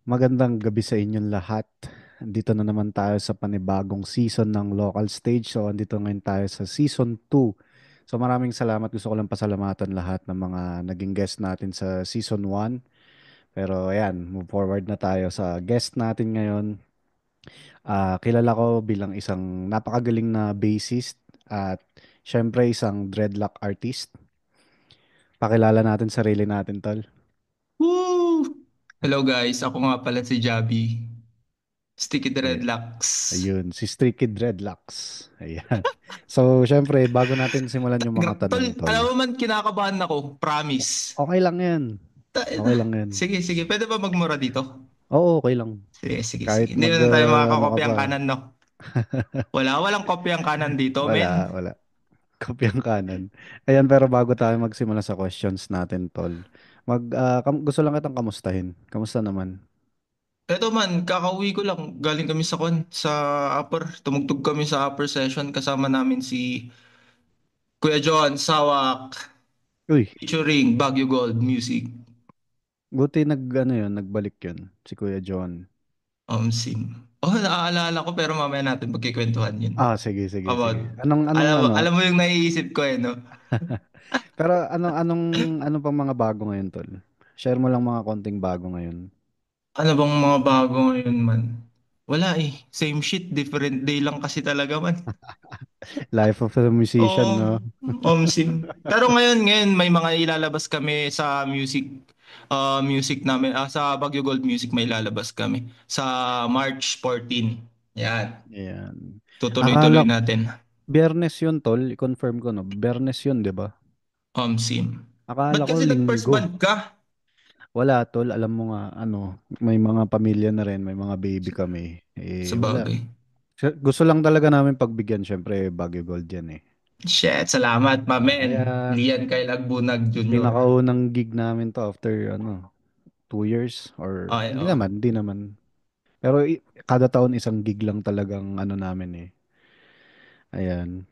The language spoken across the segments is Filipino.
Magandang gabi sa inyong lahat. Dito na naman tayo sa panibagong season ng local stage. So, andito ngayon tayo sa season 2. So, maraming salamat. Gusto ko lang pasalamatan lahat ng mga naging guest natin sa season 1. Pero ayan, move forward na tayo sa guest natin ngayon. Kilala ko bilang isang napakagaling na bassist at syempre isang dreadlock artist. Pakilala natin sarili natin, tol. Woo! Hello guys, ako nga pala si Javi. Sticky Dreadlocks. Ayun, si Streaky Dreadlocks. Ayan. So, syempre, bago natin simulan yung mga Tol, tanong, alam tol. mo man kinakabahan ako, promise. Okay lang yan. Okay lang yan. Sige, sige. Pwede ba magmura dito? Oo, okay lang. Sige, sige, sige. Kahit Hindi na tayo ano ka makakopya pa. ang kanan, no? Walang kopya ang kanan dito, Wala, men. wala. Kopyang kanan. Ayan, pero bago tayo magsimula sa questions natin, tol. Gusto lang kitang kamustahin. Kamusta naman? Eto man, kakauwi ko lang. Galing kami sa upper. Tumugtog kami sa upper session. Kasama namin si Kuya John Sawak Uy, featuring Baguio Gold Music. buti ano yun, nagbalik yun, si Kuya John. Sim. Oh, naaalala ko pero mamaya natin magkikwentuhan yun. Sige, sige, sige. About, Anong ano? alam mo yung naiisip ko eh, no? Pero ano pang mga bago ngayon, tol? Share mo lang mga konting bago ngayon. Ano bang mga bago ngayon man? Wala eh. Same shit, different day lang kasi talaga man. Life of a musician, Oo, no? Sim. Pero ngayon may mga ilalabas kami sa music namin. Sa Baguio Gold Music may ilalabas kami. Sa March 14. Yan. Ayan. Tutuloy-tuloy Akala, natin. Biyernes yun, tol. I-confirm ko, no? Biyernes yun, di ba? Sim. Akala Ba't ko kasi nag-first linggo. band ka? Wala, tol. Alam mo nga, may mga pamilya na rin, may mga baby kami. Sa Wala. bagay. Gusto lang talaga namin pagbigyan, syempre, Baguio Gold yan, eh. Shit, salamat, my man. Kaya, Lian Kyle Agbunag Jr. pinakaunang gig namin to after, 2 years? Or, Okay, hindi oh. naman, hindi naman. Pero kada taon isang gig lang talagang ano namin, eh. Ayan.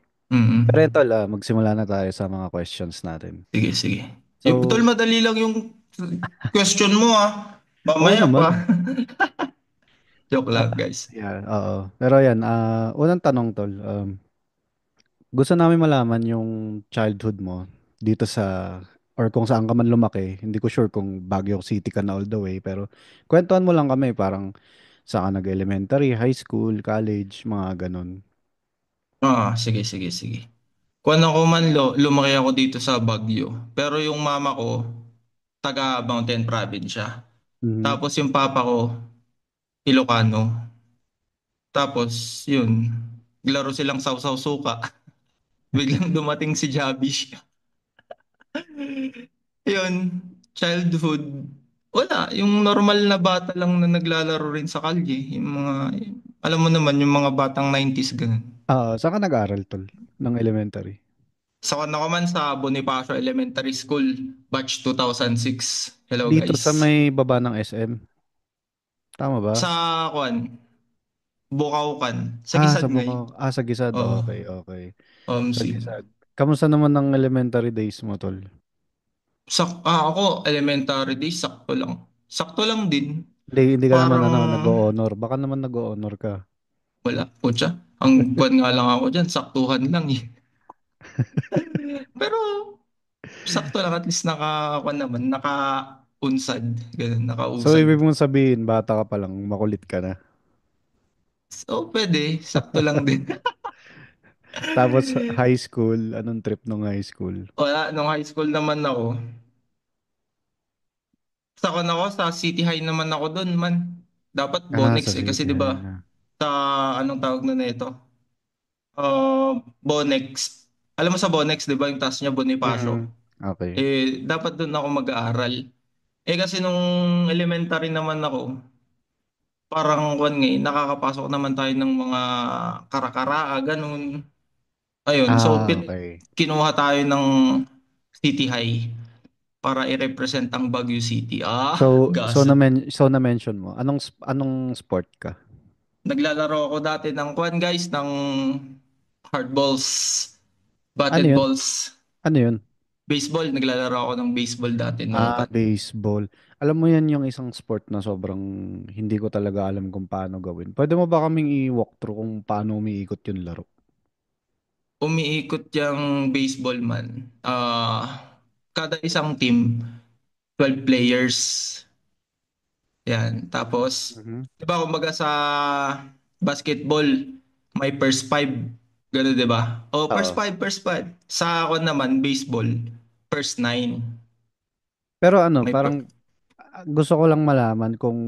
Pero ito Mm. magsimula na tayo sa mga questions natin. Sige, sige. Tol, So, madali lang yung question mo ah. oo Mamaya pa. naman. Joke Ah, lang, guys. yeah, oo. Pero yan, unang tanong, tol. Gusto namin malaman yung childhood mo dito or kung saan ka man lumaki. Hindi ko sure kung Baguio City ka na all the way, pero kwentuhan mo lang kami, parang saan ka nag-elementary, high school, college, mga ganun. Sige, sige, sige. Kung ako man lumaki ako dito sa Baguio. Pero yung mama ko, taga Mountain Province siya. Mhm. Tapos yung papa ko, Ilocano. Tapos, yun. Laro silang saw-saw suka. Biglang dumating si Jabish. Yun, childhood. Wala, yung normal na bata lang na naglalaro rin sa kalye. Yung mga, alam mo naman, yung mga batang 90s ganun. Saan ka nag-aral, tol? Ng elementary? Sa ako man sa Bonifacio Elementary School, batch 2006. Hello Dito guys. sa may baba ng SM. Tama ba? Sa Kwan, Bukawkan. Sa Gisad ngay. Sa Gisad. Oo. Okay, okay. Sa Sim. Gisad. Kamusta naman ang elementary days mo, tol? Ako, elementary days, sakto lang. Sakto lang din. Hindi ka naman Parang nag-o-honor. Baka naman nag-o-honor ka. wala. Putya. Ang buwan nga lang ako dyan, saktuhan lang eh. Pero sakto lang, at least naka-unsad. Ganun, So, nakausad. ibig mong sabihin, bata ka pa lang, makulit ka na. So, pwede. Sakto lang din. Tapos, high school, anong trip nung high school? Wala, nung high school naman ako. Sa City High naman ako doon man. Dapat Bonex Sa eh. Kasi City di ba High na. sa anong tawag na nito? Bonex. Alam mo sa Bonex, di ba yung taas niya Bonifacio? Okay. Dapat doon ako mag-aaral. Kasi nung elementary naman ako, parang nakakapasok naman tayo ng mga karakara, ganun. Ayun, so Okay. kinuha tayo ng City High para i-represent ang Baguio City. Gas. So na-mention mo, anong sport ka? Naglalaro ako dati ng kwan guys, ng hardballs, Ano batted yun? balls. Ano yun? Baseball, naglalaro ako ng baseball dati nung Ah, baseball. Alam mo yan yung isang sport na sobrang hindi ko talaga alam kung paano gawin. Pwede mo ba kaming i-walkthrough kung paano umiikot yung laro? umiikot yung baseball man. Kada isang team, 12 players. Yan. Tapos, Mhm. di ba kumbaga sa basketball, may first five. Gano'n, di ba? O, first Oo. five, first five. Sa ako naman, baseball, first nine. Pero ano, May parang per- gusto ko lang malaman kung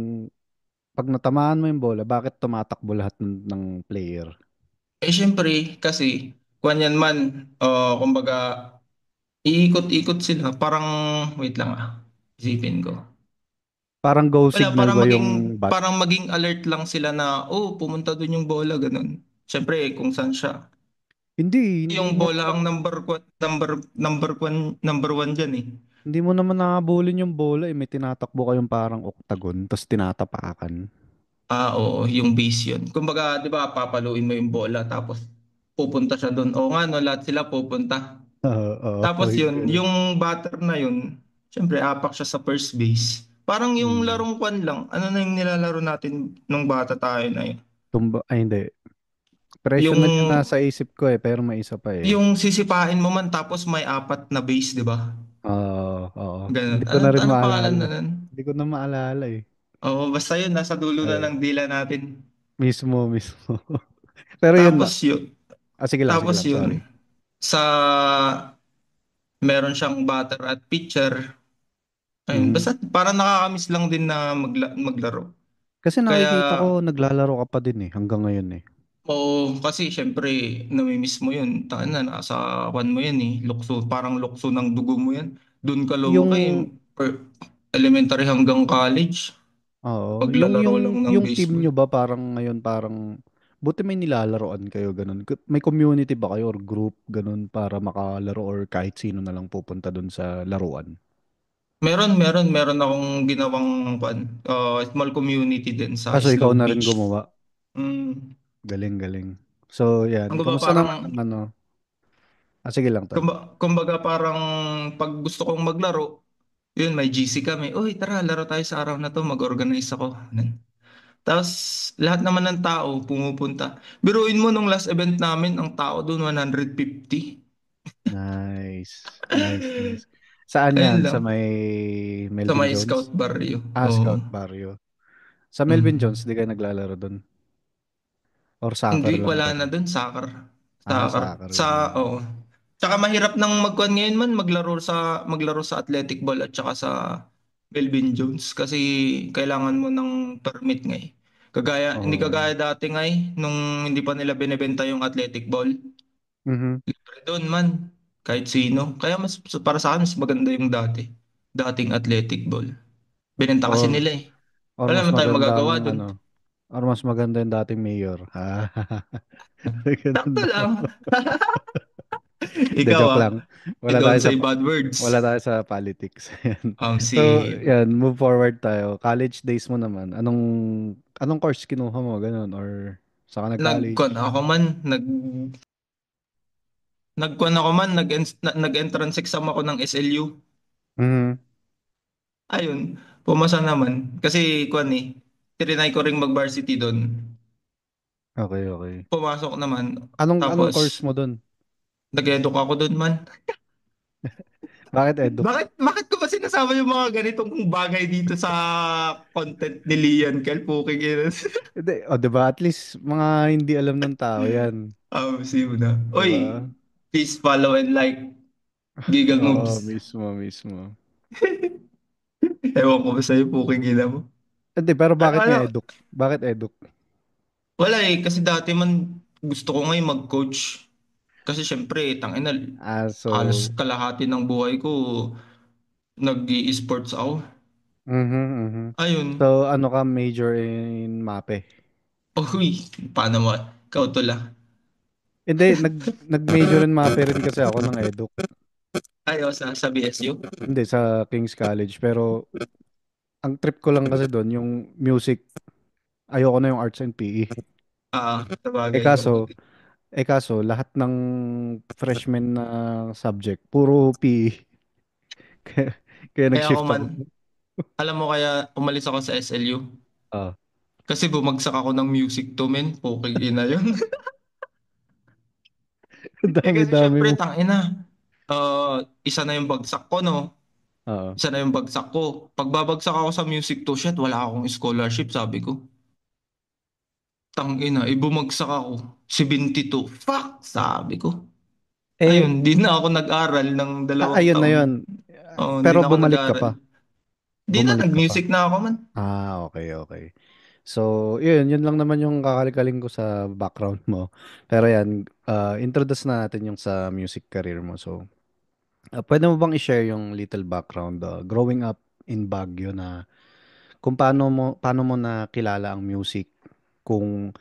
pag natamaan mo yung bola, bakit tumatakbo lahat ng player? syempre, kasi, kwan yan man, kumbaga, iikot-ikot sila. Parang, wait lang isipin ko. Parang go Wala, signal ba yung bat? parang maging alert lang sila na, oh, pumunta doon yung bola, ganun. Syempre, kung saan siya. Hindi Yung mo bola naman ang number one dyan eh. hindi mo naman nakabulin yung bola eh. May tinatakbo kayong parang octagon, tapos tinatapakan. Oo, yung base yun. Kumbaga, di ba, papaluin mo yung bola, tapos pupunta siya doon. Oo nga, no, lahat sila pupunta. Oo, oo, Tapos yung yun, ganun. yung batter na yun, syempre, apak siya sa first base. Parang yung Hmm. larong kwan lang. Ano na yung nilalaro natin nung bata tayo na yun? Tumba, ay hindi. Presyo Yung na yung nasa isip ko eh, pero may isa pa eh. Yung sisipain mo man tapos may apat na base, di ba? Oo, oo. Ganun. Hindi ko na rin Ano pangalan maalala. na nun? Hindi ko na maalala eh. Oo, basta yun, nasa dulo na Ay, ng dila natin. mismo, mismo. Pero yun na. Tapos yun, Sige tapos lang, sorry. yun, sa meron siyang batter at pitcher. Ayun, Mhm. basta parang nakakamiss lang din na maglaro. Kasi Kaya, nakikita ko naglalaro ka pa din eh, hanggang ngayon eh. oo, kasi syempre, namimiss mo yun. Taka na, nasa kwan mo yan eh. Lukso, parang lukso ng dugo mo yan. Doon ka lumaki, Yung, elementary hanggang college. oo, Paglalaro lang ng yung team baseball. nyo ba parang ngayon parang, buti may nilalaroan kayo ganun. May community ba kayo or group ganun para makalaro or kahit sino na lang pupunta dun sa laruan? Meron akong ginawang small community din sa Kaso ikaw Islog na rin Beach. gumawa. Mm. Galing, galing. So, Ang yan. ba Kamusta parang naman ang ano? Ah, sige lang, Tol. kumbaga parang pag gusto kong maglaro, yun may GC kami. Uy, tara, laro tayo sa araw na to, mag-organize ako. Ganun. Tapos lahat naman ng tao pumupunta. Biruin mo nung last event namin, ang tao doon 150. Nice. Nice, nice. Saan Ayun yan? Sa lang, may sa Melvin may Scout Jones? Barrio. Ah, Oo. Scout Barrio. Sa Melvin Jones, di Mm. kayo naglalaro doon? Or Hindi, soccer lang wala na kayo? dun, soccer. Ah, Soccer. soccer Sa, lang. oo. Tsaka mahirap nang magkuhan ngayon man, maglaro sa athletic ball at tsaka sa Melvin Jones kasi kailangan mo ng permit nga eh. Hindi Oo. kagaya dati nga eh, nung hindi pa nila binebenta yung athletic ball. Mhm. Libre doon man, kahit sino. Kaya para sa akin, mas maganda yung dati. Dating athletic ball. Binenta kasi Or, nila eh. or Wala mas naman tayong maganda ang magagawa doon. ano? Or mas maganda yung dating mayor? Ah, ganun Sakto daw. lang. De, Ikaw joke lang. Wala tayo don't sa say bad words. wala tayo sa politics. Ayan. So, Si yan, move forward tayo. College days mo naman. Anong course kinuha mo ganun or saan ka nagkon nag-college? ako man, nagkon ako man, nag-entrance exam ako ng SLU. Mhm. Ayun, pumasa naman. Kasi kwan eh, tinry ko ring mag-varsity doon. Okay, okay. Pumasok naman. Anong Tapos, course mo dun? nag-eduk ako doon man. Bakit eduk? Bakit ko ba sinasama yung mga ganitong bagay dito sa content ni Lian Kel? Puking ina. Hindi, o 'di ba? At least mga hindi alam ng tao 'yan, See mo na. 'di Oy, ba? please follow and like Giga Oo, Moves. mismo, mismo. Ewan ko ba sa'yo, puking ina mo. Hindi, pero bakit nga Ano, eduk? Bakit eduk? wala eh, kasi dati man gusto ko ngayon mag-coach. Kasi syempre, tangina, Ah, halos so, kalahati ng buhay ko nag-i-sports ako. mhm, mhm. Ayun. So, ano ka major in MAPE? Uy, paano mo? Ikaw tol ah. Hindi, nag-major in MAPE rin kasi ako ng eduk. Ayaw sa BSU. Hindi, sa King's College. Pero, ang trip ko lang kasi doon, yung music, ayoko na yung arts and PE. Sabagay. Eh kaso, lahat ng freshman na subject, puro PE. Kaya, kaya Kaya ako nag-shift man, ako. alam mo kaya umalis ako sa SLU? Ah, Kasi bumagsak ako ng music to men. Okay, ina yun. ang Kasi dami-dami syempre, mo. tangina. Isa na yung bagsak ko, no? Oo. Isa na yung bagsak ko. Pagbabagsak ako sa music to, shit, wala akong scholarship, sabi ko. Tangina, bumagsak ako. 72. Fuck, sabi ko. Eh, Ayun, di na ako nag-aral ng dalawang ayun na taon. yun. Oo, hindi Pero na ako bumalik ka nag-aral. pa. Di na, Bumalik ka pa. nag-music na ako man. Okay, okay. So, yun lang naman yung kakalikaling ko sa background mo. Pero yan, introduce na natin yung sa music career mo. So, pwede mo bang i-share yung little background, growing up in Baguio na kung paano mo nakilala ang music? Kung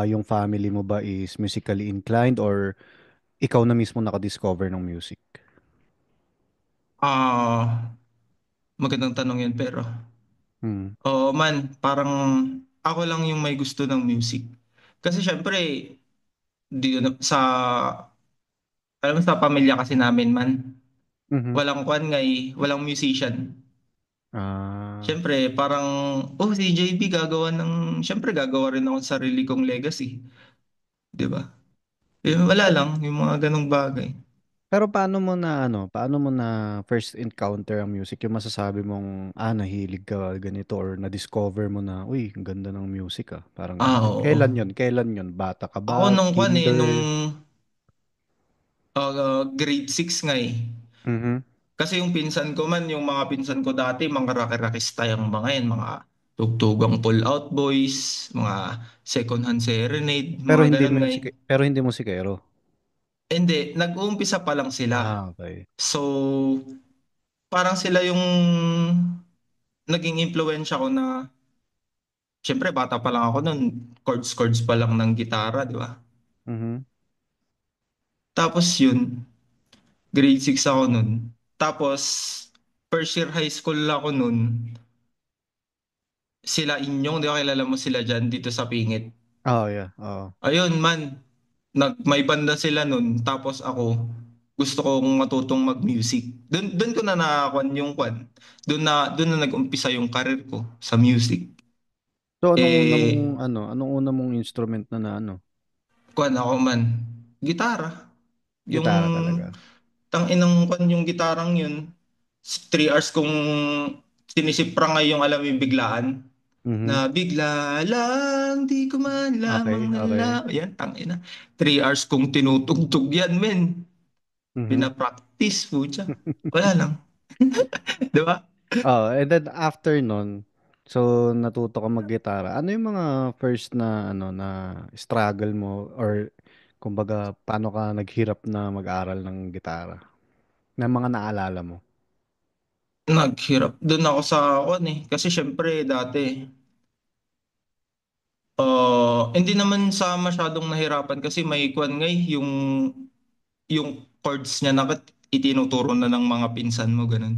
yung family mo ba is musically inclined or ikaw na mismo nakadiscover ng music? Ah, magandang tanong yun, pero. Hmm. Oo man, parang ako lang yung may gusto ng music. Kasi syempre, di, sa, alam mo, sa pamilya kasi namin man, Mhm. walang kwan ngay, walang musician. Ah, Siyempre, parang, oh, si JB gagawa ng, siyempre gagawa rin ako ng sarili kong legacy. Di ba? Eh, wala lang, yung mga ganong bagay. pero paano mo na first encounter ang music? Yung masasabi mong, nahilig ka ganito or na-discover mo na, uy, ang ganda ng music ah. Parang ganun. Oo. Kailan yun? Kailan yun? Bata ka Ako ba? nung kwan eh, nung Kinder? grade 6 nga eh. Mhm. Kasi yung pinsan ko man, yung mga pinsan ko dati, mga rock-rockista yung mga yan, mga tugtugang Pull Out Boys, mga Second Hand Serenade, Pero mga hindi ganun ngay. pero hindi musikero. Hindi, nag-uumpisa pa lang sila. Okay. So, parang sila yung naging impluensya ko na, syempre bata pa lang ako nun, chords pa lang ng gitara, di ba? Mhm. Tapos yun, grade 6 ako nun. Tapos, first year high school ako nun, sila Inyong, di ba kilala mo sila dyan dito sa Pingit? Oh, yeah. Oo. Ayun man, may banda sila nun, tapos ako, gusto kong matutong mag-music. Doon ko na nakakuan yung kwan. Doon na nag-umpisa yung karir ko sa music. So, Eh, anong una mong instrument na ano? kwan ako man, gitara. Yung Gitara talaga. inang kwan yung gitarang yun. 3 hours kong sinisipra nga yung alam yung biglaan. Mhm. Na bigla lang, di ko man Okay, lamang okay. alam. Yan, tangina. 3 hours kong tinutugtog yan, men. Mhm. Pinapractice, pucha. Wala lang. Di ba? Oh, and then after nun, so natuto ka mag-gitara. Ano yung mga first na na struggle mo or kumbaga paano ka naghirap na mag-aral ng gitara? Na mga naalala mo? Naghirap. Doon ako sa kwan eh. Kasi syempre, dati, hindi naman sa masyadong nahirapan kasi may kwan ngay, yung chords niya na itinuturo na ng mga pinsan mo, ganun.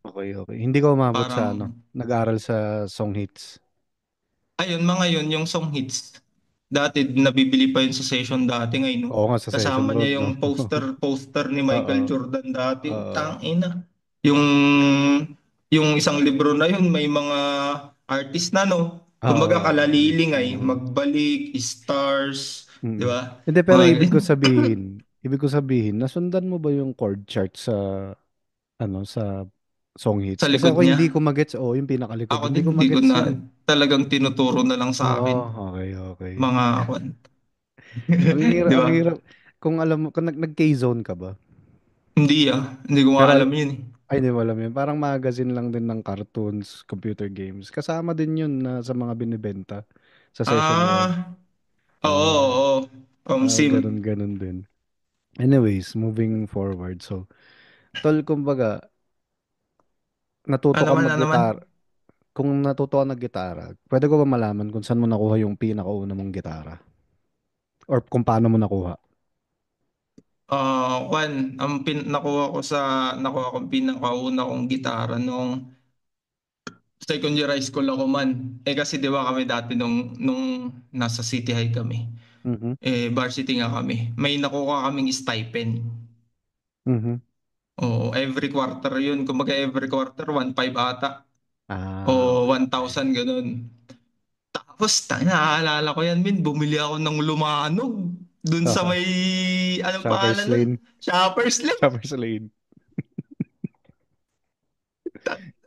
Okay, okay. Hindi ka umabot sa Parang, nag-aral sa song hits. ayun, mga yun, yung song hits. Dati, nabibili pa yun sa session dati ngayon, no? Oo nga sa Session Kasama Road, niya no? yung poster ni Oo. Michael Jordan dati. Oo. Tangina. Yung, yung isang libro na yun, may mga artist na, no? Kumbaga, Oo, kalaliling mismo. ay, magbalik, stars, di Mm. ba? Hindi, pero Mga ganun. ibig ko sabihin, nasundan mo ba yung chord chart sa sa song hits? Sa Kasi likod ako niya. hindi ko magets, yung pinakalikod. Ako Hindi din, ko hindi ko magets na yun eh. talagang tinuturo na lang sa akin. Okay, okay. Mga, kwan. Ang hirap, Di ang ba? hirap. Kung alam mo, kung nag-K-zone ka ba? Hindi ko nga Pero, alam yun eh. hindi mo alam yun. Parang magazine lang din ng cartoons, computer games. Kasama din yun na sa mga binibenta sa Session Road. Ah, oo, Ah, oo. Sim. ganun din. Anyways, moving forward. So, tol, kumbaga, natuto ka Ano naman? mag-gitar. Kung natuto ka ng-gitara, pwede ko ba malaman kung saan mo nakuha yung pinakauna mong gitara? Or kung paano mo nakuha? Kwan, nakuha ko pinakauna kong gitara nung second year high school ako man. Eh kasi di ba kami dati nung nasa City High kami. Mhm. Varsity nga kami. May nakuha kaming stipend. Mhm. O every quarter yun. Kumbaga every quarter, 1,500 ata. Ah, O okay, okay. 1,000 ganun. Tapos, naaalala ko yan, min. Bumili ako ng lumanog. Dun sa Haha. may, anong pangalan Shoppers nun? Lane. Shoppers Lane. Shoppers Lane.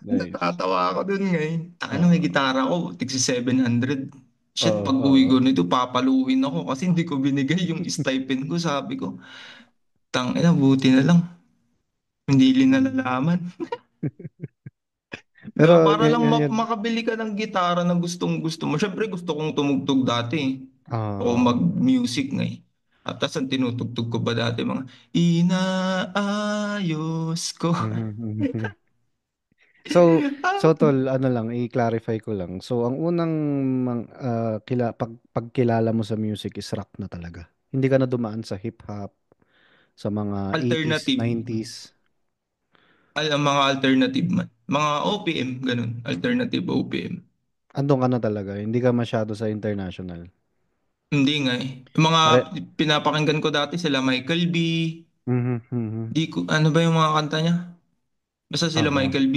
Nice. Natatawa ako dun ngayon. Ano, may Oo. gitara ko, tigsi 700. Shit, Oo, pag uwi ko oo. nito, papaluin ako kasi hindi ko binigay yung stipend ko. Sabi ko, tangina, buti na lang. Hindi Mm. nalalaman. Pero Para lang yan. makabili ka ng gitara na gustong gusto mo. Siyempre, gusto kong tumugtog dati, eh. O Oo. mag-music nga eh. At tas ang tinutugtog ko ba dati mga inaayos ko. Mhm, mhm. So, so tol, ano lang, i-clarify ko lang. So, ang unang pagkilala mo sa music is rock na talaga. Hindi ka na dumaan sa hip hop, sa mga 80s, Alternative. 90s. Ang mga alternative man. Mga OPM, ganun. Alternative OPM. Andun ka na talaga. Hindi ka masyado sa international. Hindi nga eh. Yung mga Pare, pinapakinggan ko dati sila Michael B. mhm, mhm. Di ko, ano ba yung mga kanta niya? Basta sila Oo. Michael B.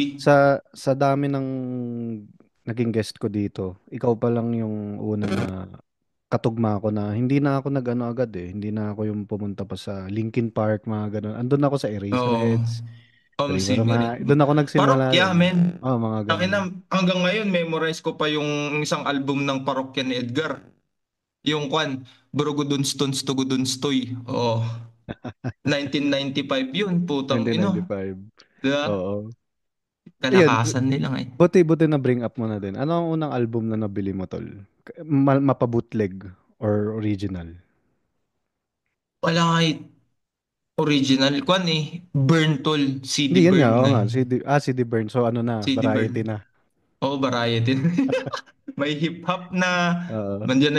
Sa dami ng naging guest ko dito, ikaw pa lang yung una na katugma ko na hindi na ako nag-ano agad eh. Hindi na ako yung pumunta pa sa Linkin Park, mga ganun. Andun ako sa Oo. Eraserheads, River Sim, Ma. Doon ako nagsimula Parokya, rin. men. Oh, mga Akin ganun. na, hanggang ngayon, memorize ko pa yung isang album ng Parokya ni Edgar. Yung kwan, Brugudunston Stugudunstoy. Oh, 1995 yun, putang ino. 1995. Diba? Oo. Ayun, Kalakasan nila eh. buti na bring up mo na din. Ano ang unang album na nabili mo, tol? Mapa-bootleg or original? Wala nga original kwan eh. Burn tol, CD Hindi, yan nga. Burn Oo nga nga. eh. CD Burn. So, ano na, CD variety Burn. na. Oh, variety. May hip-hop na, Oo. andyan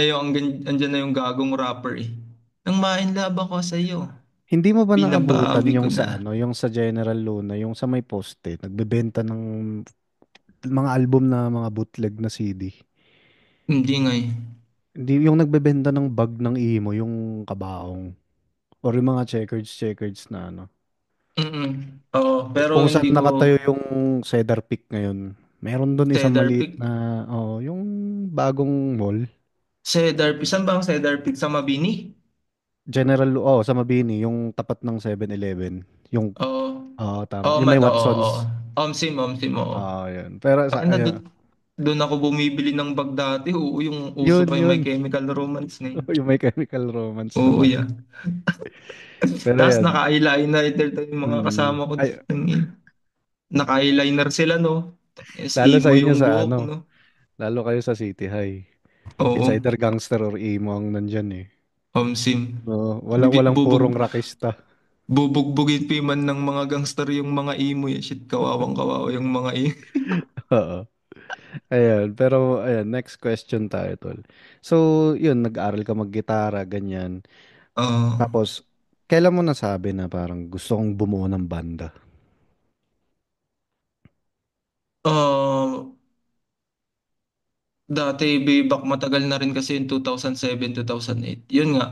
na yung gagong rapper eh. Nang mainlove ako sa iyo, Hindi mo ba naabutan binabawi ko yung na. sa ano, yung sa General Luna, yung sa may poste, nagbebenta ng mga album na mga bootleg na CD? Hindi nga eh. Hindi, yung nagbebenta ng bag ng emo, yung kabaong. Or yung mga checkers na ano. Mm. Oo, pero Kung hindi saan ko nakatayo yung Cedar Peak ngayon. Meron doon isang Cedar maliit Peak. na, oh, yung bagong mall. Cedar Peak. Saan ba ang Cedar Peak? Sa Mabini? Sa Mabini, yung tapat ng 7-Eleven. Yung, Oo. tama. Oo Yung may man, oo, oo. Watsons. Omsim, oo. Yun. Pero sa, Akin na, ayun. doon ako bumibili ng bag dati. Oo, yung uso Yun, pa yung may yun. chemical romance ngayon. Yung may Chemical Romance Oo, naman. yeah. Pero Tapos yan. naka-eyeliner yung mga Mm, kasama ko. ay, Naka-eyeliner sila, no? lalo sa Emo inyo yung sa buhok, ano, no? lalo kayo sa City High. It's Oo, either gangster or emo ang nandyan eh. Omsim. No, walang Bubog, purong rakista. bubugbugin pa man ng mga gangster yung mga emo. Eh. Shit, kawawang kawawa yung mga emo. Oo. Ayan, pero ayan, next question tayo, tol. So, yun, nag-aral ka maggitara, ganyan. Ah, Tapos, kailan mo nasabi na parang gusto kong bumuo ng banda? ah, dati way back matagal na rin kasi yung 2007, 2008. Yun nga.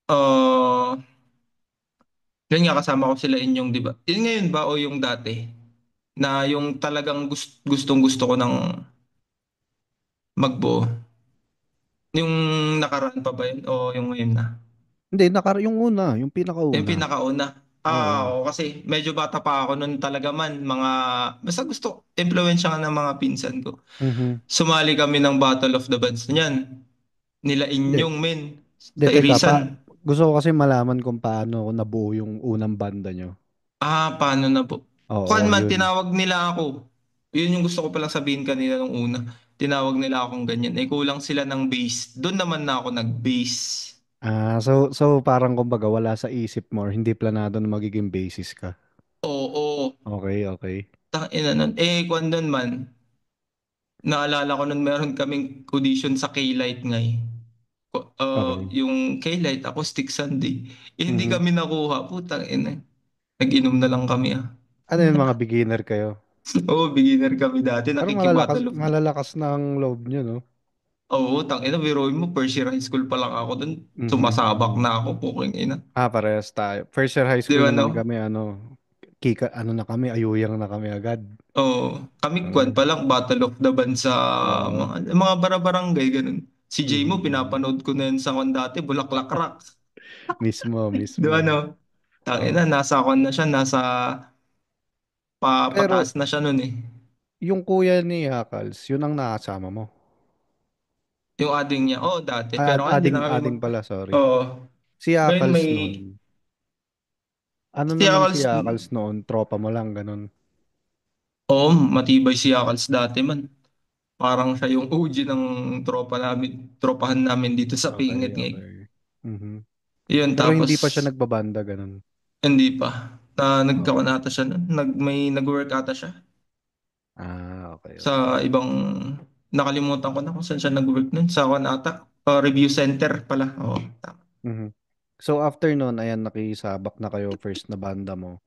Ah, yun nga kasama ko sila inyong, di ba? Yun ngayon ba o yung dati? Na yung talagang gustong gusto ko ng magbuo. Yung nakaraan pa ba yun o yung ngayon na? Hindi, yung una, yung Yung pinakauna. pinakauna. Oo. Oo, kasi medyo bata pa ako noon talaga man. Basta gusto, impluensya nga ng mga pinsan ko. Mhm. Sumali kami ng Battle of the Bands niyan. Nila Hindi, Inyong men. hindi, Sa teka, Irisan. gusto ko kasi malaman kung paano nabuo yung unang banda nyo. Paano na po? Kung Oo, man, yun. tinawag nila ako. Yun yung gusto ko palang sabihin kanina nung una. Tinawag nila akong ganyan. Eh, kulang sila ng bass. Doon naman na ako nag-bass. So parang kumbaga wala sa isip mo or hindi planado na magiging basis ka. Oo, Okay, okay. tangina nun. Eh, kung doon man, naalala ko nun meron kaming audition sa K-Light nga eh. Okay. Yung K-Light, Acoustic Sunday. Eh, hindi Mhm. kami nakuha. Putang ina. Nag-inom na lang kami ah. Ano yung mga beginner kayo? Oo, beginner kami dati. Pero Nakikibattle of malalakas na ang loob nyo, no? Oo, tangina, biruin mo, first year high school pa lang ako dun. Mhm, Sumasabak mhm. na ako, puking ina. Parehas tayo. First year high Di school ba, naman no? kami, ano na kami, ayuyang na kami agad. Oo. Kami, kwan Uh, pa lang, Battle of the Bands sa Oo. mga bara-barangay, ganun. Si Jay mo, Mhm, mhm. pinapanood ko na yun sa kwan dati, Bulaklak Rock. Mismo, Di ba, no? mismo. Tangina, Oo. nasa kwan na siya, nasa pataas Pero na siya nun eh. yung kuya ni Hackles, yun ang nakasama mo. Yung ading niya, oo, dati. Ah, Pero ngayon, hindi ading, na kami ading pala, sorry. Oo. Si Ngayon Hackles may, noon. Ano si naman si Akals, Hackles noon? Tropa mo lang, ganun. oo, matibay si Akals dati man. Parang siya yung OG ng tropa namin, tropahan namin dito sa Pingit Okay, ngayon. okay. Mhm. Yun, Pero tapos, hindi pa siya nagbabanda, ganun. hindi pa. Okay. Nagkakunata siya nun. May nag-work ata siya Okay, sa okay. ibang, nakalimutan ko na kung saan siya nag-work nun. Sa kunata, review center pala. Oo, tama. Mhm. So after nun, ayan, nakisabak na kayo, first na banda mo.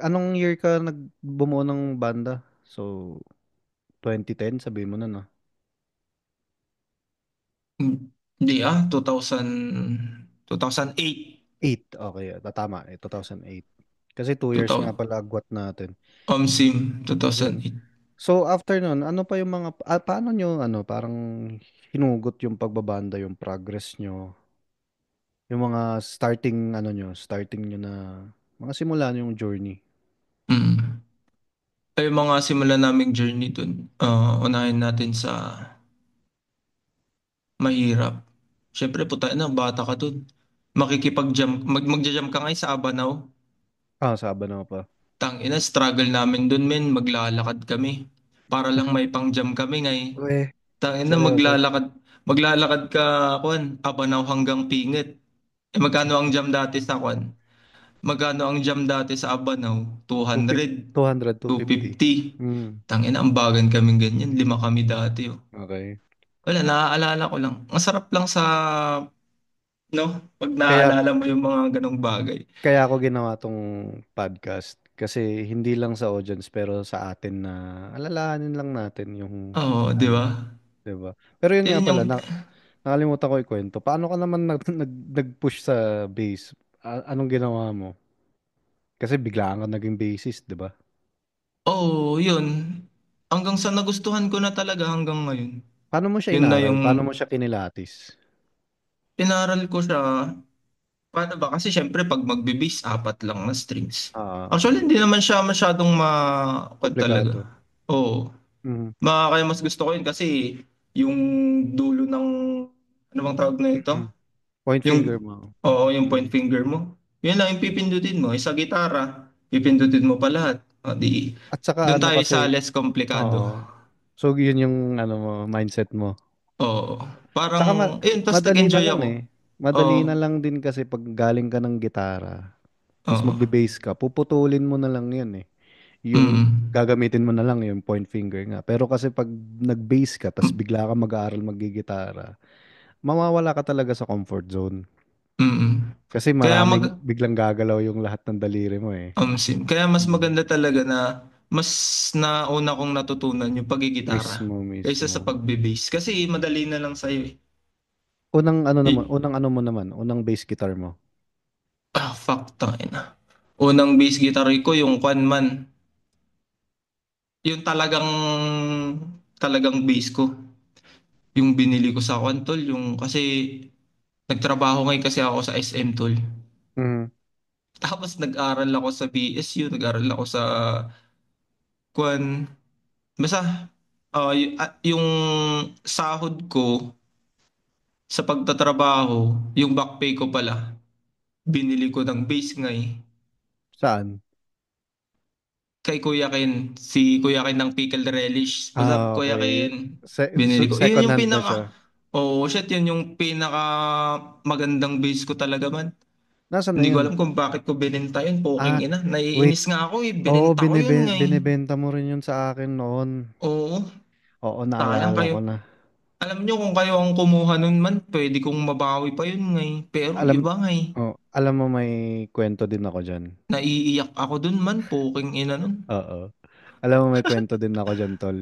Anong year ka bumuo ng banda? So, 2010, sabihin mo na, no? Hindi 2008. 8, okay. Tama, 2008. Kasi 2 years nga 2000, pala agwat natin. OMSIM, So, 2008. so after nun, ano pa yung paano nyo, parang hinugot yung pagbabanda, yung progress nyo, yung mga starting nyo na, mga simula nyo yung journey. Mm. Ay, yung mga simula naming journey dun, unahin natin sa mahirap. Siyempre, puta na, bata ka dun. Magja-jump ka ngayon sa Abanaw. Sabado pa. Tangina, struggle namin dun, men. Maglalakad kami. Para lang may pang-jump kami ngayon. Uwe, Tangina, seryoso. maglalakad ka, kwan, Abanaw hanggang Pingit. Eh, magkano ang jump dati sa kwan? Magkano ang jump dati sa Abanaw? 200, 200, 250. 250. Hmm, Tangina, ang bagan kaming ganyan. Lima kami dati, oh. okay. Wala, naaalala ko lang. Ang sarap lang sa, no? Pag Kaya, naaalala mo yung mga ganong bagay. kaya ako ginawa tong podcast. Kasi hindi lang sa audience, pero sa atin na alalahanin lang natin yung, Oo, di ba? ano, 'di ba? Pero yun nga Yun pala, yung, nakalimutan ko ikwento. Paano ka naman nag-push sa bass? Anong ginawa mo? Kasi biglaan ka naging bassist, 'di ba? yun. Hanggang sa nagustuhan ko na talaga hanggang ngayon. Paano mo siya Yun na inaral? yung, Paano mo siya kinilatis? inaral ko siya. Paano ba? Kasi syempre pag magbe-bass, apat lang na strings. Ah, Actually, hindi naman siya masyadong talaga. komplikado. Oo. Mhm. Kaya mas gusto ko yun kasi yung dulo ng, ano bang tawag na ito? Mhm. Point finger Yung, mo. oo, yung point Mhm. finger mo. Yun lang yung pipindutin mo. Sa gitara, pipindutin mo pa lahat. O di, At saka doon ano tayo sa kasi, less komplikado. oo. So yun yung mindset mo. Oo. Parang, Tsaka ayun, tapos madali na nag-enjoy lang ako. eh. Madali Oo. na lang din kasi pag galing ka ng gitara, tapos Oo. magbe-bass ka, puputulin mo na lang yan eh. Yung Mm. gagamitin mo na lang yung point finger nga. Pero kasi pag nag-bass ka, tapos bigla ka mag-aaral maggigitara, mawawala ka talaga sa comfort zone. Mm. Kasi Kaya biglang gagalaw yung lahat ng daliri mo eh. kaya mas Mm. maganda talaga na mas nauna kong natutunan yung pagigitara Mismo, kaysa sa mismo. pagbe-bass. Kasi madali na lang sa'yo eh. Unang ano mo naman, unang bass guitar mo. Fuck, tangina. Unang bass guitar ko yung Kwan man. Yung talagang bass ko. Yung binili ko sa Kwan, tol. Yung, kasi nagtrabaho ngayon kasi ako sa SM, tol. Mhm. Tapos nag-aral ako sa BSU, nag-aral ako sa Kwan. Basta, yung sahod ko sa pagtatrabaho, yung back pay ko pala, binili ko ng bass ngay. Saan? Kay Kuya Ken, si Kuya Ken ng Pickle Relish. Basta Kuya Okay. Ken, binili ko. Yun Second yung hand na siya. oh shit, yun yung pinaka magandang bass ko talaga man. Nasaan na Hindi ko yun? alam kung bakit ko binenta yun, poking Ah, ina. wait. Naiinis nga ako eh, Oo, binenta ko yun ngay. binibenta mo rin yun sa akin noon. Oo, Oo, sayang naalala kayo. ko na. Alam nyo kung kayo ang kumuha nun man, pwede kong mabawi pa yun ngay. Pero Alam, iba ngay. alam mo may kwento din ako dyan. Naiiyak ako dun man, poking ina nun. Oo. Alam mo may kwento din ako dyan, tol.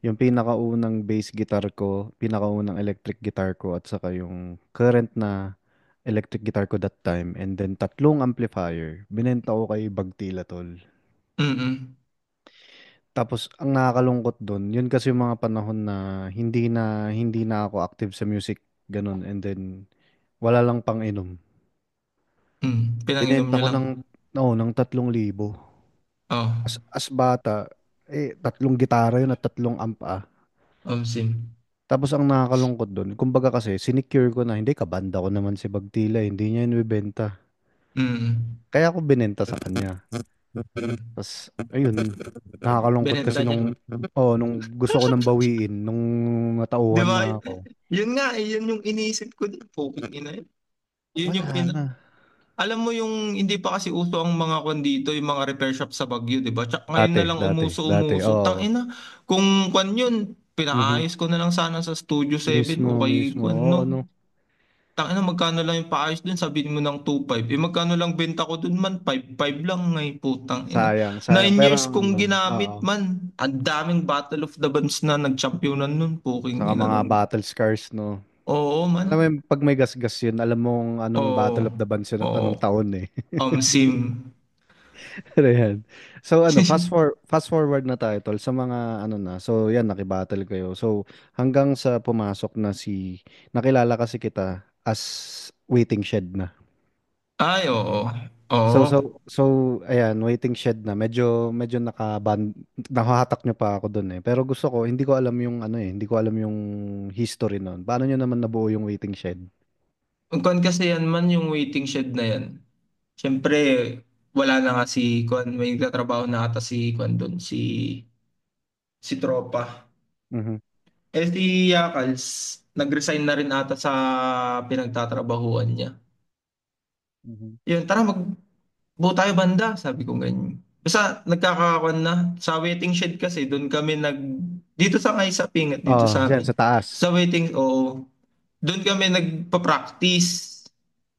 Yung pinakaunang bass guitar ko, pinakaunang electric guitar ko, at saka yung current na electric guitar ko that time, and then tatlong amplifier. Binenta ko kay Bagtila, tol. Mm. Tapos ang nakakalungkot doon, yun kasi yung mga panahon na hindi na ako active sa music, ganun. And then wala lang pang inom. Pinanginom Binenta nyo ko lang. ng 3,000. Oh, As bata, tatlong gitara yun at tatlong amp ah. sim. Tapos ang nakakalungkot doon, kumbaga kasi sinecure ko na, hindi, kabanda ko naman si Bagtila, hindi niya yun ibebenta. Mm. Kaya ako binenta sa kanya. Tapos ayun, nakakalungkot kasi Binenta niya. nung gusto ko nang bawiin, nung Di natauhan ba? na ako. Yun nga eh, yun yung iniisip ko din. Puking ina yun. Yun yung Wala na. Alam mo yung hindi pa kasi uso ang mga kwan dito, yung mga repair shop sa Baguio, di ba? Tsak ngayon na lang Dati, umuso-umuso. oo. Tangina, kung kwan yun, Mhm. pinaayos ko na lang sana sa Studio 7 o Mismo, kay mismo. kwan, Oo, no? no. Tangina, magkano lang yung paayos dun? Sabihin mo ng 2.5. Eh, magkano lang benta ko dun man? 5.5 lang ngay, putang ina. Sayang, sayang. 9 Pero years kong ano, oo. ginamit man. Ang daming Battle of the Bands na nag-championan nun. Puking Saka ina mga nung. battle scars, no. Oo, Alam mo, man. pag may gasgas yun, alam mong anong Battle Oo. of the Bands yun at anong Oo. taon eh. Sim. Pero yan. So ano, fast forward na tayo tol sa mga ano na. So yan, nakibattle kayo. So hanggang sa pumasok na nakilala kasi kita as Waiting Shed na. Ay, oo. Oo. So ayan, Waiting Shed na. Medyo nakahatak nyo pa ako doon eh. Pero gusto ko, hindi ko alam yung ano eh, hindi ko alam yung history noon. Paano nyo naman nabuo yung Waiting Shed? Ang kwan kasi yan man, yung waiting shed na yan. Siyempre, wala na nga si kwan, may nagtatrabaho na ata si kwan doon, si Tropa. Mhm. Eh si Yakals, nag-resign na rin ata sa pinagtatrabahuan niya. Mhm. Yun, tara magbuo tayo banda, sabi ko ganyan. Basta nagkakakwan na. Sa waiting shed kasi, doon kami dito sa ngay sa pingat, dito Oh, sa dyan amin. sa taas. Sa waiting, oo. Doon kami nagpa-practice.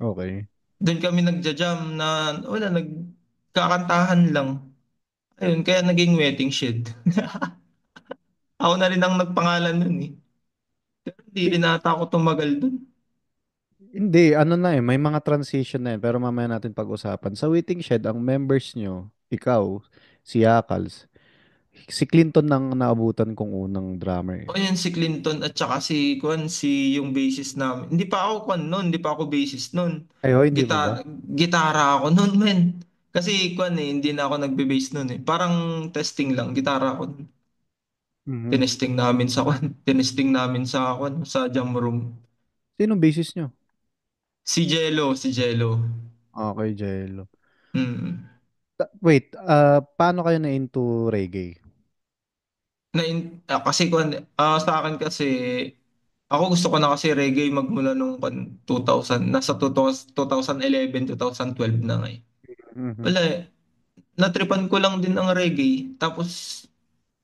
Okay. Doon kami nagja-jam na wala, nagkakantahan lang. Ayun, kaya naging wedding shed. Ako na rin ang nagpangalan nun eh. Pero hindi rin ata ako tumagal dun. Hindi, ano na eh, may mga transition na yun, pero mamaya natin pag-usapan. Sa Waiting Shed, ang members nyo, ikaw, si Yakals, si Clinton nang naabutan kong unang drummer O eh. yan si Clinton at saka si Kwan, yung bassist namin. Hindi pa ako Kwan nun, hindi pa ako bassist nun. Ay, ho, hindi pa Gita ba? gitara ako nun, men. Kasi Kwan eh, hindi na ako nagbe-bass nun eh. Parang testing lang, gitara ako nun. Mhm. Tinesting namin sa Kwan, tinesting namin sa Kwan, sa jam room. Sinong basis nyo? Si Jello. Okay, Jello. Mm. Wait, paano kayo na into reggae? Kasi sa akin kasi ako gusto ko na kasi reggae magmula nung 2000 nasa 2011 2012 na nga eh. Mhm. Wala eh. Natripan ko lang din ang reggae tapos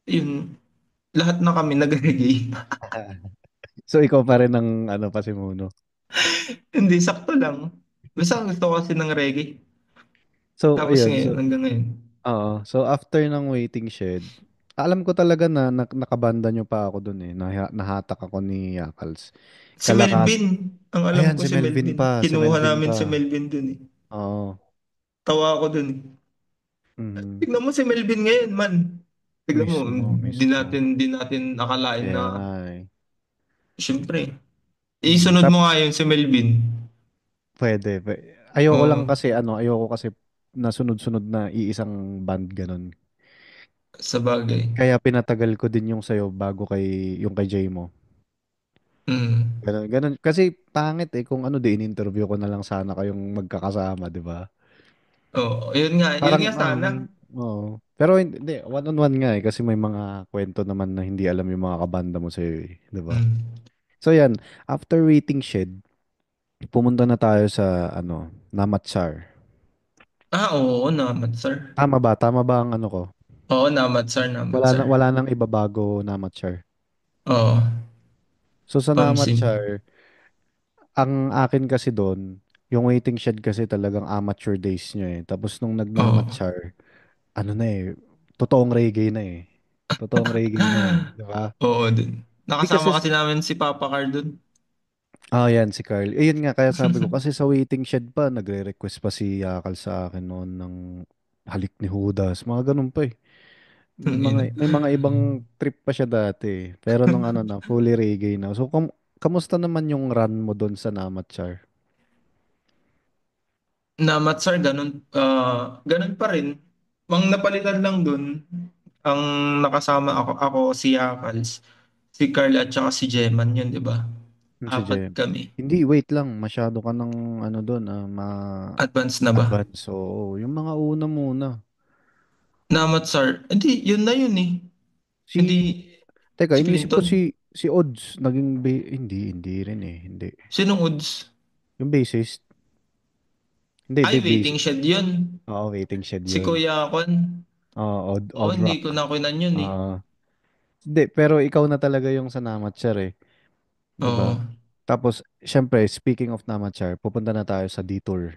yun lahat na kami nag-reggae. So, ikaw pa rin ang ano pa si Muno. Hindi sakto lang. Basta gusto ko kasi ng reggae. So, Tapos ayun. ngayon hanggang ngayon. Oo. So, after ng Waiting Shed, alam ko talaga na nakabanda nyo pa ako dun eh. Nahatak ako ni Yakals. Si Melvin, ang alam Ayan, ko si si Melvin Melvin. pa. Si Kinuha Melvin namin pa. si Melvin dun eh. Oo. Tawa ako dun eh. Mm. Tignan mo si Melvin ngayon, man. Tignan mo, Mismo, di mismo. natin, di natin akalain Kaya na, nga eh. siyempre, Mm. isunod mo nga yun si Melvin. Ayoko lang Oo, kasi ayoko kasi nasunod-sunod na iisang band ganun. sa bagay. Kaya pinatagal ko din yung sayo bago yung kay Jay mo. Mm. Ganun, ganun. Kasi pangit eh kung ano din interview ko na lang sana kayong magkakasama, di ba? Oo, yun Parang, nga sana. oo. Pero hindi, one-on-one nga eh, kasi may mga kwento naman na hindi alam yung mga kabanda mo sa'yo eh, di ba? Mm. So yan, after Waiting Shed, pumunta na tayo sa, Namatsar. Oo, namat, sir. Tama ba ang ano ko? Oo, namat, sir. Wala nang ibabago Namatsar. Oo, So sa sim. Namatsar, ang akin kasi doon, yung Waiting Shed kasi talagang amateur days niya eh. Tapos nung Oo. nagnamatsar, ano na eh, totoong reggae na eh. Totoong reggae na eh, di ba? Oo, dun. Di kasi, Nakasama kasi namin si Papa Car dun. yan si Carl. Yun nga, kaya sabi ko, kasi sa waiting shed pa, nagre-request pa si Yakal sa akin noon ng halik ni Judas, mga ganun pa eh. Tangina. May mga ibang trip pa siya dati eh. Pero nung ano na, fully reggae na. So, kamusta naman yung run mo doon sa Namatsar? Na Matsar, ganun pa rin. Mang napalitan lang dun, ang nakasama ako si Yakals, si Carl at saka si Jeman yun, di ba? Si Apat Jem. kami. Hindi, wait lang. Masyado ka ng ano doon, Advance na ba? advance. So, yung mga una muna. Na Matsar, hindi, yun na yun eh. Hindi, Si, teka, si iniisip ko Clinton. si Odds, hindi rin eh, hindi. Sinong Uds? Yung bassist, hindi, Ay, bass. waiting shed yun. Oo, waiting shed Si yun. Kuya Akon. Oo, Oo, Odd hindi Rock. ko na kunan yun eh. Hindi, pero ikaw na talaga yung sa Namatsar eh. 'Di Oo, ba? Tapos, syempre, speaking of Namachar, pupunta na tayo sa detour.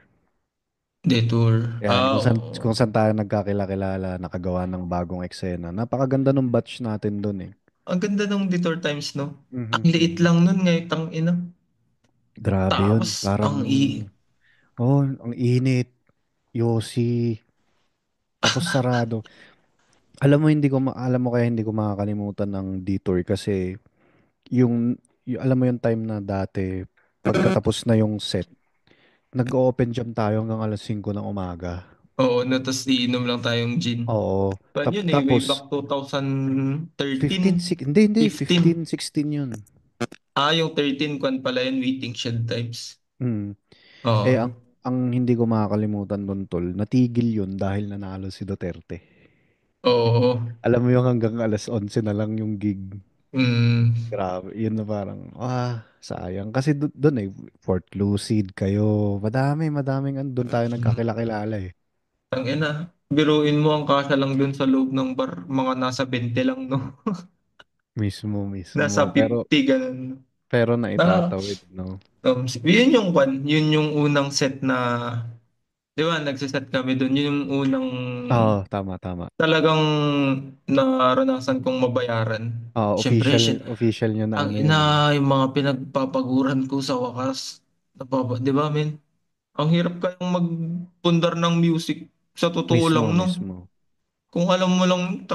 detour. Yan, Oo. kung saan tayo nagkakilala, nakagawa ng bagong eksena. Napakaganda ng batch natin doon eh. Ang ganda ng detour times, no? Ang Mhm, liit mhm. lang nun ngayon, tang ina. Grabe yun. Tapos, Parang, oh, ang init. Yosi. Tapos sarado. Alam mo kaya hindi ko makakalimutan ng detour kasi alam mo yung time na dati, pagkatapos na yung set, nag-open jam tayo hanggang alas 5 ng umaga. Oo, na tapos iinom lang tayong gin. Oo. Pan yun eh, way back Tapos, 2013, 15, hindi, 15. 15, 16 yun. Yung 13 kwan pala yun, waiting shed times. Mm. Eh, Oo. ang hindi ko makakalimutan doon, tol, natigil yun dahil nanalo si Duterte. Oo. Alam mo yung hanggang alas 11 na lang yung gig. Mm, Grabe, yun na parang, sayang. Kasi doon eh, Fort Lucid kayo. Madaming, doon tayo nagkakilala eh. ang ina. Biruin mo ang kasya lang dun sa loob ng bar, mga nasa 20 lang, no? Mismo, Nasa mismo. 50, ganun. Pero Ah, naitatawid, no? yun yung kwan, yun yung unang set na, di ba, nagsiset kami dun. Yun yung unang Oo, tama, tama. talagang naranasan kong mabayaran. Siyempre, Official nyo na ang ano yun eh. ina, yung mga pinagpapaguran ko sa wakas. Di ba, men? Ang hirap kayong magpundar ng music sa totoo lang, Mismo, no? mismo. Kung alam mo lang,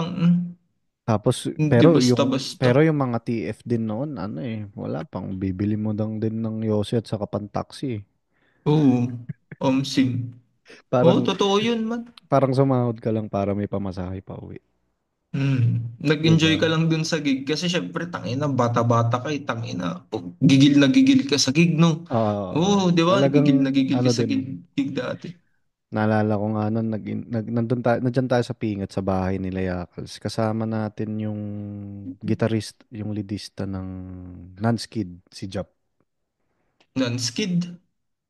Tapos, hindi basta-basta. pero yung mga TF din noon, ano eh, wala pang bibili mo lang din ng yosi at saka pang taxi eh. Oo, omsim. Oo, Parang, totoo yun, man. parang sumahod ka lang para may pamasahe pa uwi. Nag-enjoy ka Diba? lang dun sa gig kasi syempre tangina bata-bata ka tangina gigil na gigil ka sa gig no. Oo, di ba? Talagang, Gigil na gigil ano ka sa din, gig dati. naalala ko nga nun, nandyan tayo sa Pingat sa bahay nila Yakals. Kasama natin yung guitarist, yung leadista ng Nanskid, si Jap. Non-skid.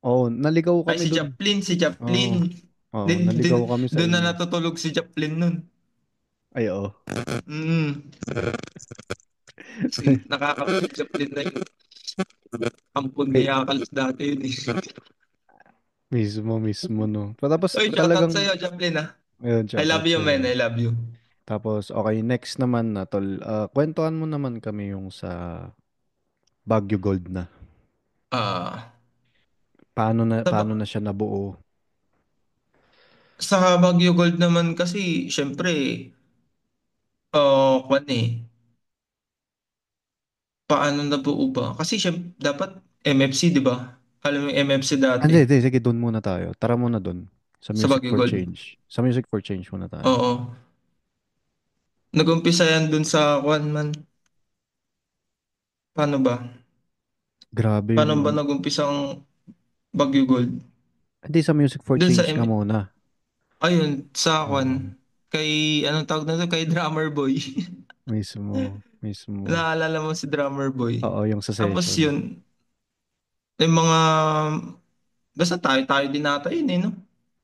Oo, naligaw Ay, kami dun. Si Chaplin. Oo, oo, Din, din, naligaw kami sa doon na inyo. natutulog si Chaplin nun. Ay, oo. Mm. Nakakapag si Chaplin na yun. Ampun ni Ay, Yakals dati yun eh. mismo, no. Tapos Oy, shoutout talagang, sa'yo, Chaplin ah. ayun, I love shoutout you, man. sa'yo. I love you. Tapos, okay, next naman na, tol. Kwentuhan mo naman kami yung sa Baguio Gold na. Ah, sa, Paano Ba- na siya nabuo? sa Baguio Gold naman kasi, syempre, kwan eh. Paano na buo ba? Kasi syempre, dapat MFC, di ba? Alam mo yung MFC dati, Hindi, sige, doon muna tayo. Tara muna doon. Sa sa Music Baguio for Gold. Change. Sa Music for Change muna tayo. Oo. Nag-umpisa yan dun sa kwan man. Paano ba? Grabe Paano yung ba nag-umpisa ang Baguio Gold? Hindi, sa Music for Dun sa Change ka muna. ayun, sa kwan. Oo. Kay, anong tawag na to? Kay Drummer Boy. Mismo. Naalala mo si Drummer Boy. Oo, yung sa Tapos session. yun, yung mga, basta tayo din nata yun eh, no?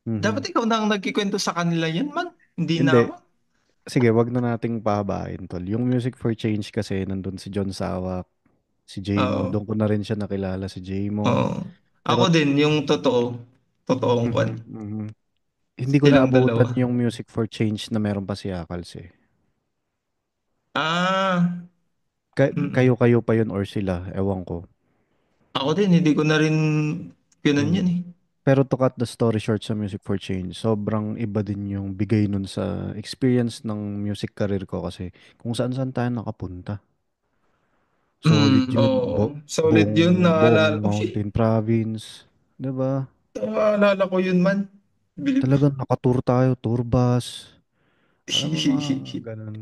Mhm. Dapat ikaw na ang nagkikwento sa kanila yan, man. Hindi na Hindi. ako. Sige, wag na nating pahabain, tol. Yung Music for Change kasi, nandun si John Sawak, si J-Mo. Oo. Doon ko na rin siya nakilala, si J-Mo. Oo. Ako Pero, din, yung totoong kwan. mhm. Hindi ko Silang naabutan dalawa. yung Music for Change na meron pa si Akals eh. Ah, mm. Kayo-kayo pa yun or sila, ewan ko. Ako din, hindi ko na rin ganun yan Mm. eh. Pero to cut the story short sa Music for Change, sobrang iba din yung bigay nun sa experience ng music career ko kasi kung saan-saan tayo nakapunta. Solitude, Oo. Solid yun, buong naalala. Oh shit, Mountain Province, 'di ba? naalala ko yun man. Bilib. Talagang nakatour tayo, tour bus. Alam mo mga ganun.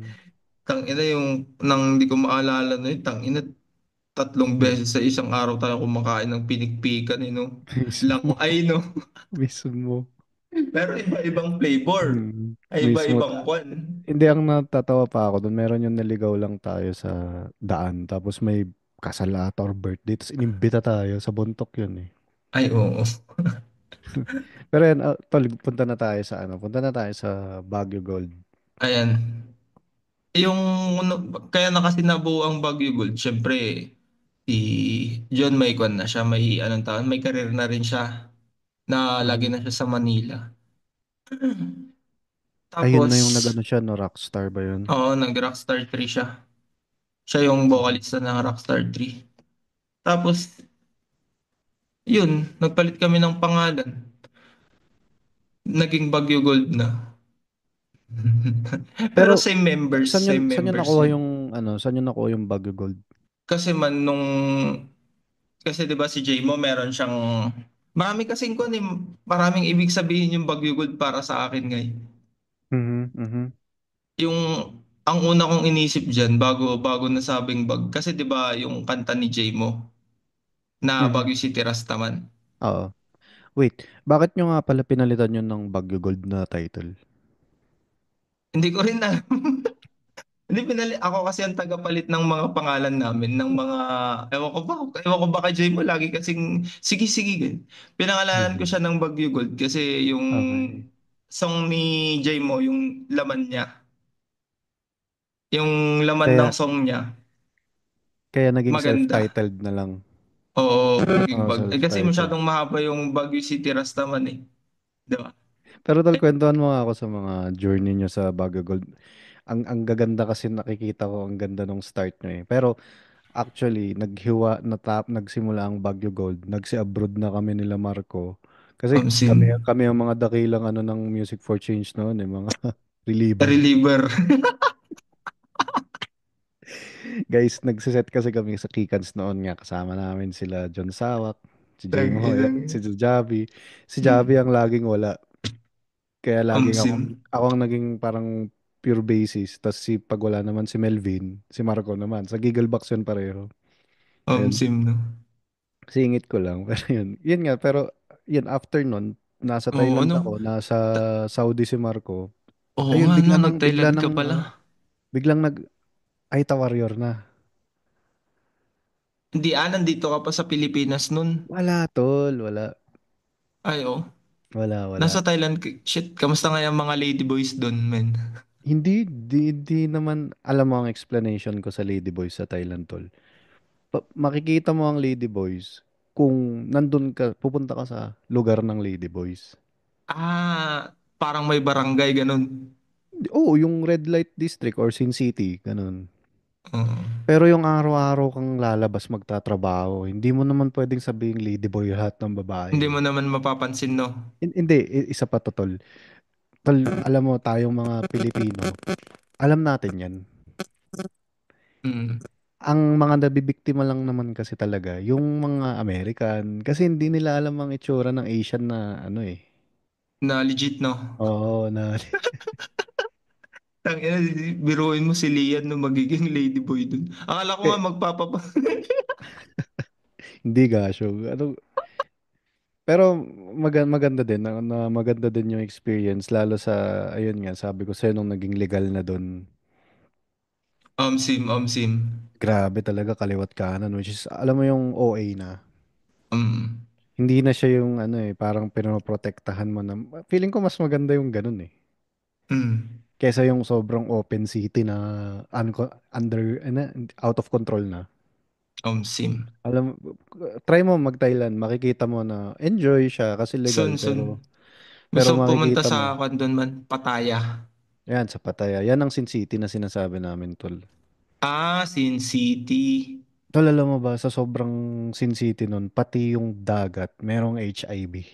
Tang ina yung nang hindi ko maalala na yun, tang ina tatlong beses sa isang araw tayo kumakain ng pinikpikan eh, no? Lang Mismo, ay, no? mismo. Pero iba-ibang flavor. Ay, Mismo. iba-ibang kwan. Hindi, ang natatawa pa ako doon, meron yung naligaw lang tayo sa daan, tapos may kasal ata or birthday, tapos inimbita tayo sa buntok yun eh. Ay, oo. Pero yan, tol, punta na tayo sa ano, punta na tayo sa Baguio Gold. Ayan. Yung, kaya na kasi nabuo ang Baguio Gold, syempre, si John may kwan na siya, may anong taon, may career na rin siya, na lagi Mhm. na siya sa Manila. Ayun na yung Tapos, nag-ano siya, no, Rockstar ba yun? oo, nag-Rockstar 3 siya. Siya yung Mhm. vocalista ng Rockstar 3. Tapos, yun, nagpalit kami ng pangalan. Naging Baguio Gold na. Pero, Pero same saan yun members nakuha yun. yung, ano, saan yun nakuha yung Baguio Gold? Kasi man nung, kasi 'di ba si J-Mo meron siyang, marami kasing kun eh, maraming ibig sabihin yung Baguio Gold para sa akin ngayon. Mhm, mhm, Yung, ang una kong inisip diyan bago bago nasabing bag, kasi 'di ba yung kanta ni J-Mo na mhm. Baguio City Rastaman. Oo. Wait, bakit nyo nga pala pinalitan yun ng Baguio Gold na title? Hindi ko rin alam. Hindi ako kasi ang tagapalit ng mga pangalan namin, ng mga, ewan ko ba kay Jay mo, lagi kasing, sige, sige, ganyan. Pinangalanan ko Mhm. siya ng Baguio Gold kasi yung Okay. song ni Jay mo, yung laman niya, yung laman ng Kaya, song niya, kaya naging maganda. self-titled na lang. Oo, naging Oh, eh, kasi self-titled. masyadong mahaba yung Baguio City Rastaman eh. Di ba? Pero tol, kwentuhan mo nga ako sa mga journey nyo sa Baguio Gold. Ang gaganda kasi nakikita ko, ang ganda nung start nyo eh. Pero actually, nagsimula ang Baguio Gold. Nagsi-abroad na kami nila Marco. Kasi Sim, kami ang mga dakilang ano ng Music for Change noon eh, mga reliever. reliever. Guys, nagsiset kasi kami sa Kikans noon nga. Kasama namin sila John Sawak, si Tag Jame ina. Hoy, si Javi. Si Javi ang Hmm. laging wala. Kaya laging Sim, ako ang naging parang pure basis. Tapos si pag wala naman si Melvin, si Marco naman. Sa Gigglebox yun pareho. Ayun, sim no. singit ko lang. Pero yun, yun nga. Pero yun, after nun, nasa Oo, Thailand ano? ako, nasa Saudi si Marco. Oo Ayun, nga, no, nag-Thailand ka pala. biglang Aita Warrior na. Hindi, nandito ka pa sa Pilipinas nun. Wala, tol. Wala. Ay, oh. Wala, wala. Nasa Thailand, shit, kamusta nga yung mga ladyboys doon, men? Hindi naman alam mo ang explanation ko sa Ladyboys sa Thailand, tol. Makikita mo ang Ladyboys kung nandun ka, pupunta ka sa lugar ng Ladyboys. Parang may barangay, ganun. Oo, yung Red Light District or Sin City, ganun. Oo. Pero yung araw-araw kang lalabas magtatrabaho, hindi mo naman pwedeng sabing ladyboy lahat ng Hindi babae. mo naman mapapansin, no? Hindi, isa pa to, tol. Tol, alam mo, tayong mga Pilipino, alam natin yan. Mm. Ang mga nabibiktima lang naman kasi talaga, yung mga American, kasi hindi nila alam ang itsura ng Asian na ano eh. Na legit, no? Oo, na Tangina, biruin mo si Lian no magiging ladyboy dun. Akala ko nga kaya, hindi gasyo. Ano, pero maganda din maganda din yung experience lalo sa ayun nga sabi ko sa'yo nung naging legal na doon. sim. Grabe talaga kaliwat kanan which is alam mo yung OA na. Um, Hindi na siya yung ano eh parang pinoprotektahan mo na feeling ko mas maganda yung ganun eh. mm, Kesa yung sobrang open city na under ano, out of control na. sim. Alam try mo mag-Thailand makikita mo na enjoy siya kasi legal Soon. pero Gusto ko pumunta makikita sa mo kwan doon man, Pattaya. yan sa Pattaya yan ang Sin City na sinasabi namin tol. Ah, Sin City. Tol, alam mo ba, sa sobrang Sin City nun, pati yung dagat, merong HIV.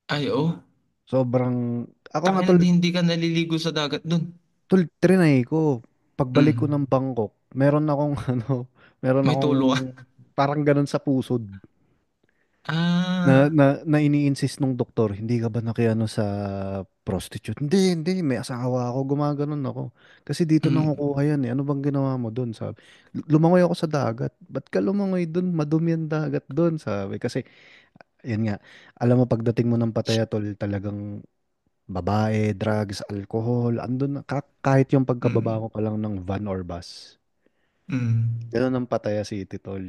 Ay, oh. Sobrang, ako nga Tangina, tol, hindi ka naliligo sa dagat dun. trinay ko. Pagbalik ko ng Mm. Bangkok, meron akong, meron May akong, tulo ka. parang ganun sa pusod. Na, Ah. na, na ini-insist nung doktor, hindi ka ba nakiano sa prostitute? Hindi, hindi, may asawa ako, gumaganon ako. Kasi dito Mm. nakukuha yan eh. Ano bang ginawa mo doon? Sabi, lumangoy ako sa dagat. Ba't ka lumangoy doon? Madumi ang dagat doon, sabi. Kasi, yan nga, alam mo, pagdating mo ng Pattaya, tol, talagang babae, drugs, alcohol, andun na, kahit yung pagkababa ko Mm. pa lang ng van or bus. Mm. Ganun ang Pattaya City, tol.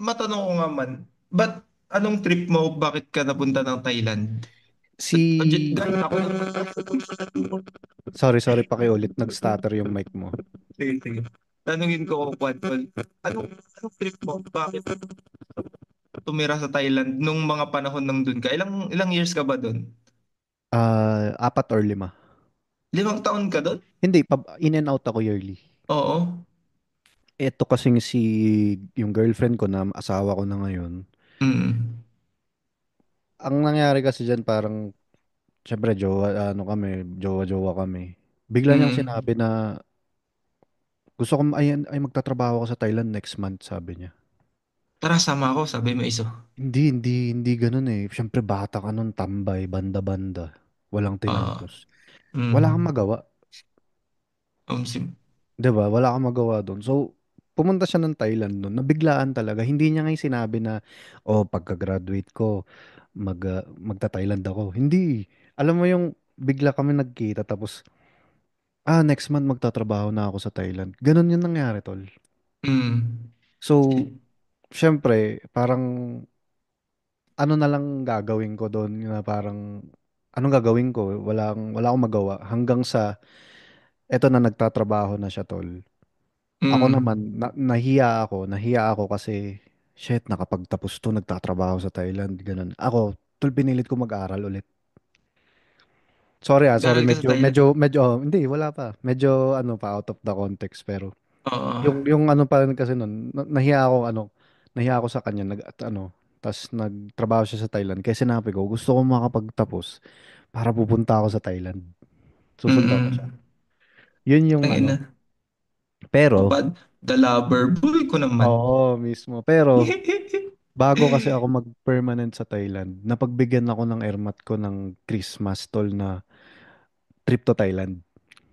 Matanong ko nga man, ba't anong trip mo, bakit ka napunta ng Thailand? Si, Ganun ako. sorry, pakiulit, nag-stutter yung mic mo. Sige, sige. Tanungin ko kung Kwantol, anong trip mo, bakit tumira sa Thailand nung mga panahon nang dun ka? Ilang years ka ba dun? Apat or lima. 5 taon ka dun? Hindi, in and out ako yearly. Oo. Ito kasing yung girlfriend ko na asawa ko na ngayon. Mm. Ang nangyari kasi dyan parang, syempre, ano kami, jowa-jowa kami. Bigla niyang Mm. sinabi na, gusto ko, ay magtatrabaho ako sa Thailand next month, sabi niya. Tara, sama ako, sabi mo iso. Hindi ganun eh. Syempre, bata ka nun, tambay, banda-banda. Walang Ah. tinapos. Wala kang Mm. magawa. Sim. 'Di ba? Wala kang magawa doon. So, pumunta siya ng Thailand noon. Nabiglaan talaga. Hindi niya nga sinabi na, oh, pagka-graduate ko, magta-Thailand ako. Hindi. Alam mo yung bigla kami nagkita tapos, next month magtatrabaho na ako sa Thailand. Ganun yung nangyari, tol. Mm. So, syempre, parang ano na lang gagawin ko doon na parang anong gagawin ko? Wala akong magawa hanggang sa eto na nagtatrabaho na siya, tol. Ako Mm. naman, nahiya ako kasi, shit, nakapagtapos to, nagtatrabaho sa Thailand, ganun. Ako, tul, pinilit ko mag-aral ulit. Sorry, Garal ka sa Thailand? hindi, wala pa. Medyo, ano pa, out of the context, pero, Oo. yung ano pa rin kasi nun, nahiya ako sa kanya, tas nagtrabaho siya sa Thailand. Kaya sinabi ko, gusto ko makapagtapos para pupunta ako sa Thailand. Susundan ko siya. Mm. Yun yung ano. Tangina. Pero, Kapag the lover boy ko naman. oo, mismo. Pero, bago kasi ako mag-permanent sa Thailand, napagbigyan ako ng ermat ko ng Christmas tol na trip to Thailand.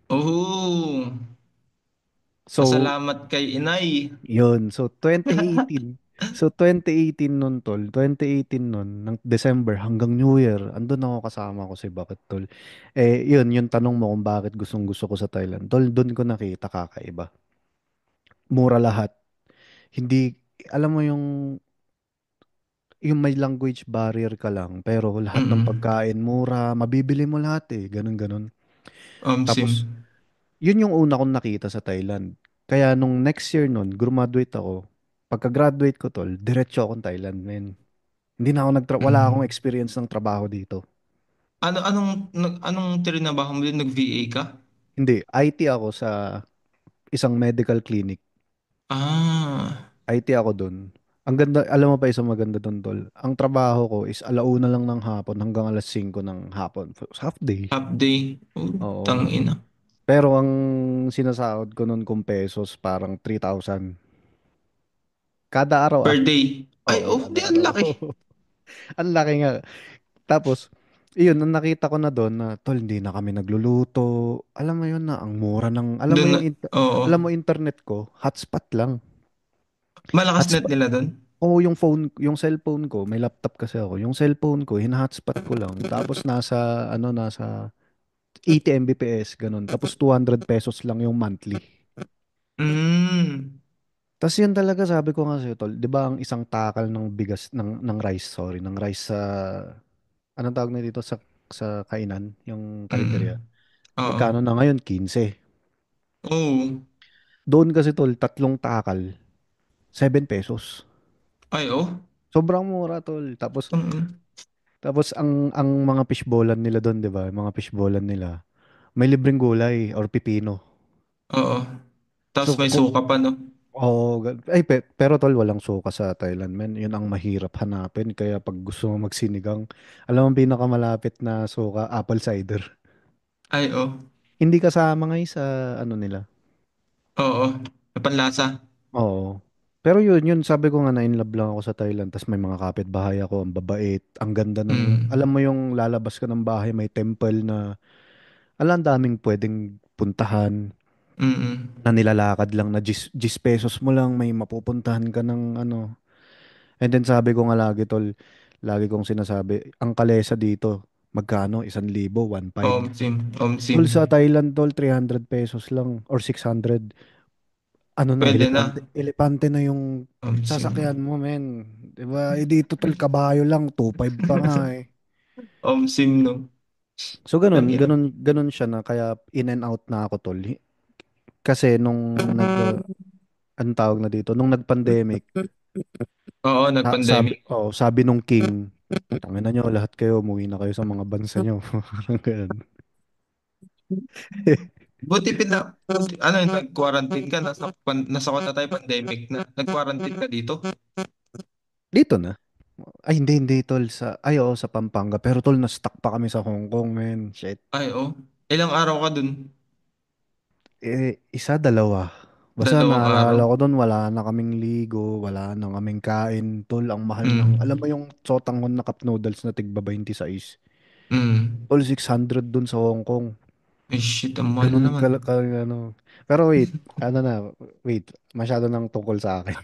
Oh, So, pasalamat kay inay. yun. So, 2018. So, 2018 nun, tol. 2018 nun, ng December hanggang New Year, andun ako kasama ko si Bakit, tol. Yun, yung tanong mo kung bakit gustong gusto ko sa Thailand. Tol, dun ko nakita kakaiba. Mura lahat. Hindi, alam mo yung may language barrier ka lang, pero lahat ng Mm. pagkain mura, mabibili mo lahat eh, ganun ganun. Tapos, Sim. yun yung una kong nakita sa Thailand. Kaya nung next year nun, graduate ako. Pagka-graduate ko tol, diretso akong Thailand, men. Hindi na ako wala akong Mm. experience ng trabaho dito. Anong trinabaho mo din? Nag-VA ka? Hindi, IT ako sa isang medical clinic. Ah, IT ako dun. Ang ganda, alam mo pa isang maganda dun, tol. Ang trabaho ko is alauna lang ng hapon hanggang alas 5 ng hapon. Half day. half day. Oh, Oo. tangina. Pero ang sinasahod ko nun kung pesos, parang 3,000. Kada araw Per ah. day. Ay, Oo, oh, kada di ang araw. laki. Ang laki nga. Tapos, iyon, ang nakita ko na doon na, tol, hindi na kami nagluluto. Alam mo yun na, ang mura ng, Doon na, oo. alam mo internet ko, hotspot lang. Malakas net Hotspot. nila doon? Oo, yung cellphone ko, may laptop kasi ako. Yung cellphone ko, hina-hotspot ko lang. Tapos nasa 80 Mbps, ganun. Tapos 200 pesos lang yung monthly. Mm. Tapos yun talaga sabi ko nga sa'yo, tol, 'di ba ang isang takal ng bigas ng rice, sorry, ng rice sa anong tawag na dito sa kainan, yung karinderya. Mm. Oo. Magkano na ngayon? 15. Oh. Doon kasi tol, tatlong takal, 7 pesos. Ay, oh. Sobrang mura tol. Tapos Tangina. tapos ang mga fishballan nila doon, 'di ba? Yung mga fishballan nila, may libreng gulay or pipino. Oo. Tapos So may kung suka pa, no? pero tol, walang suka sa Thailand, men. Yun ang mahirap hanapin. Kaya pag gusto mo magsinigang, alam mo ang pinakamalapit na suka, apple cider. Ay, oh. Hindi kasama ngayon sa ano nila. Oo. May panlasa. Oo. Pero yun, sabi ko nga na in love lang ako sa Thailand. Tas may mga kapitbahay ako, ang babait, ang ganda ng, alam Mm. mo yung lalabas ka ng bahay, may temple na, ang daming pwedeng puntahan, Mm. na nilalakad lang na 10 pesos mo lang, may mapupuntahan ka ng ano. And then sabi ko nga lagi tol, lagi kong sinasabi, ang kalesa dito, magkano? 1,000, 1,500. Omsim. Omsim. Tol sa Thailand tol, 300 pesos lang or 600. Ano na, Pwede na. elepante na yung Omsim. sasakyan mo, men. 'Di ba? Eh dito tol, kabayo lang, 2,500 pa nga eh. Omsim, no? So ganun, Alam yan. ganun, ganun siya na kaya in and out na ako tol. Kasi nung anong tawag na dito, nung nag-pandemic, Oo, nag-pandemic. sabi nung king, tangin na nyo, lahat kayo, umuwi na kayo sa mga bansa nyo. Parang ganun. Buti ano yun, nag-quarantine ka, nasa kota tayo pandemic na. Nag-quarantine ka dito? Dito na. Ay, hindi, tol. Oo, sa Pampanga. Pero tol, na-stuck pa kami sa Hong Kong, man. Shit. Ay, oh. Ilang araw ka dun? Isa, dalawa. Basta Dalawang araw. naalala ko doon, wala na kaming ligo, wala na kaming kain. Tol, ang mahal ng, alam mo Mm. yung sotanghon na cup noodles na tigba 26? Mm. Tol, 600 doon sa Hong Kong. Ay, shit, ang mahal Ganun naman. ano. Pero wait, ano na, wait, masyado nang tungkol sa akin.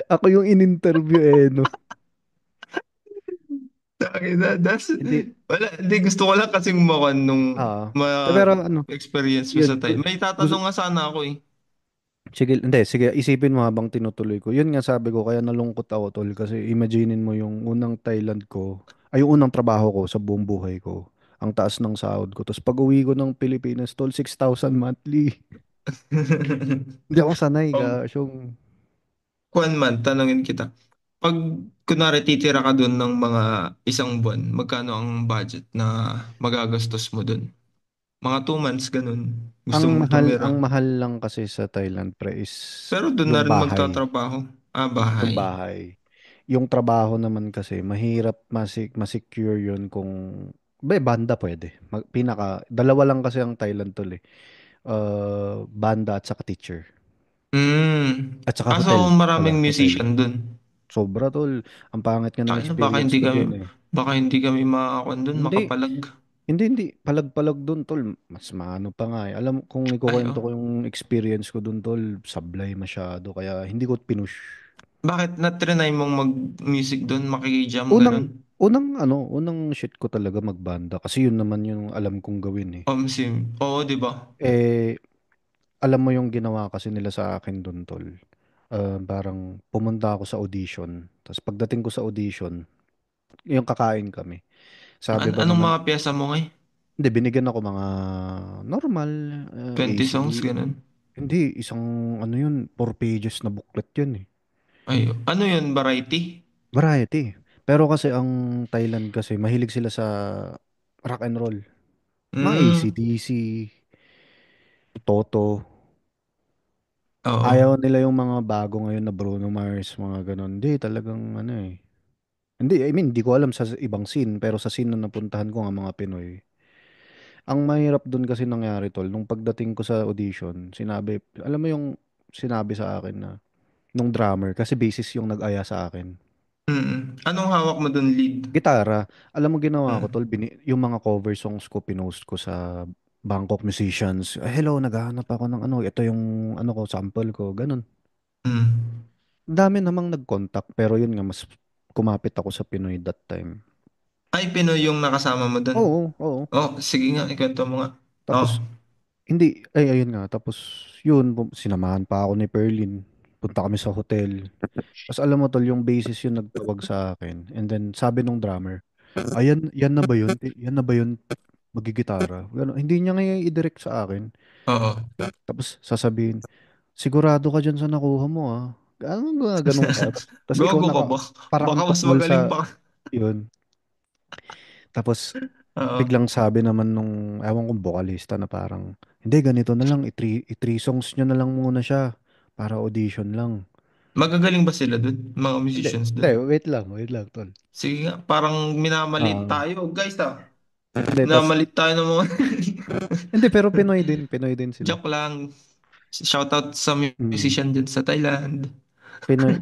Ako yung in-interview no. Hindi, Wala, hindi gusto ko lang kasing makan nung ah, pero ano, ma-experience mo yun, sa tayo. May tatanong nga sana ako eh. sige, hindi, sige, isipin mo habang tinutuloy ko. Yun nga sabi ko, kaya nalungkot ako, tol, kasi imaginein mo yung unang Thailand ko, ay yung unang trabaho ko sa buong buhay ko. Ang taas ng sahod ko. Tapos pag uwi ko ng Pilipinas, tol, 6,000 monthly. Hindi ako sanay, Um, yung, Kwan man, tanongin kita. Pag kunwari titira ka dun ng mga isang buwan, magkano ang budget na magagastos mo dun? Mga 2 months, ganun. Gusto mong tumira. ang mahal lang kasi sa Thailand, pre, is Pero dun na yung rin bahay. magtatrabaho. Ah, Yung bahay. bahay. Yung trabaho naman kasi, mahirap masecure yun kung, banda pwede. Dalawa lang kasi ang Thailand tol eh. Banda at saka teacher. Mm. At saka Ah, so hotel maraming pala, hotel. musician dun. Sobra tol. Ang pangit nga ng Tayo na, experience ko dun eh. baka hindi kami makakon dun, Hindi, makapalag. hindi. Palag-palag dun tol. Mas maano pa nga eh. Alam mo, kung Ay, ikukwento oh. ko yung experience ko dun tol, sablay masyado. Kaya hindi ko pinush. Bakit na-trinay mong mag-music dun, makikijam, ganun? Unang shit ko talaga magbanda. Kasi yun naman yung alam kong gawin eh. Omsim. Oo, di ba? Eh, alam mo yung ginawa kasi nila sa akin dun, tol. Parang pumunta ako sa audition. Tapos pagdating ko sa audition, yung kakain kami. Sabi ba Anong naman, mga pyesa mo ngay? hindi, binigyan ako mga normal, 20 ACD. songs, ganun? Hindi, isang, ano yun, 4 pages na booklet yun eh. Ay, ano yun, variety? Variety. Pero kasi ang Thailand kasi, mahilig sila sa rock and roll. Mga Mm. AC/DC, Toto. Oo. Ayaw nila yung mga bago ngayon na Bruno Mars, mga ganon. Hindi, talagang ano eh. Hindi, I mean, hindi ko alam sa ibang scene, pero sa scene na napuntahan ko nga mga Pinoy. Ang mahirap dun kasi nangyari, tol, nung pagdating ko sa audition, alam mo yung sinabi sa akin na, nung drummer, kasi basis yung nag-aya sa akin. Mm. Anong hawak mo dun, lead? Gitara, alam mo ginawa ko, tol, Mm. yung mga cover songs ko, pinost ko sa Bangkok Musicians. Hello, naghahanap ako ng ano, ito yung ano ko, sample ko, ganun. Mm. Dami namang nag-contact, pero yun nga, mas kumapit ako sa Pinoy that time. Ay, Pinoy yung nakasama mo dun. Oo, oo. Oh, sige nga, ikwento mo nga. Oh. Tapos, hindi, ayun nga. Tapos, yun, sinamahan pa ako ni Perlin. Punta kami sa hotel. Tapos, alam mo tol, yung basis yung nagtawag sa akin. And then, sabi nung drummer, ayan, yan na ba yun? Yan na ba yun? Magigitara. Ganun. Hindi niya ngayon i-direct sa akin. Oo. Tapos, sasabihin, sigurado ka dyan sa nakuha mo, ah. Ganun ka. Tapos, ikaw Gogo ka ba? para Baka kang mas tumbal magaling sa, pa. yun. Tapos, Oo. Biglang sabi naman nung, ewan kong vocalista na parang, hindi, ganito na lang, i-three songs nyo na lang muna siya para audition lang. Magagaling ba sila dun? Mga Hindi, musicians hindi, dun? wait lang, tol. Sige nga, parang minamalit Ah, tayo. Guys, hindi, minamalit tayo ng mga... hindi, pero Pinoy din sila. Joke lang. Shoutout sa Mm. musician dyan sa Thailand.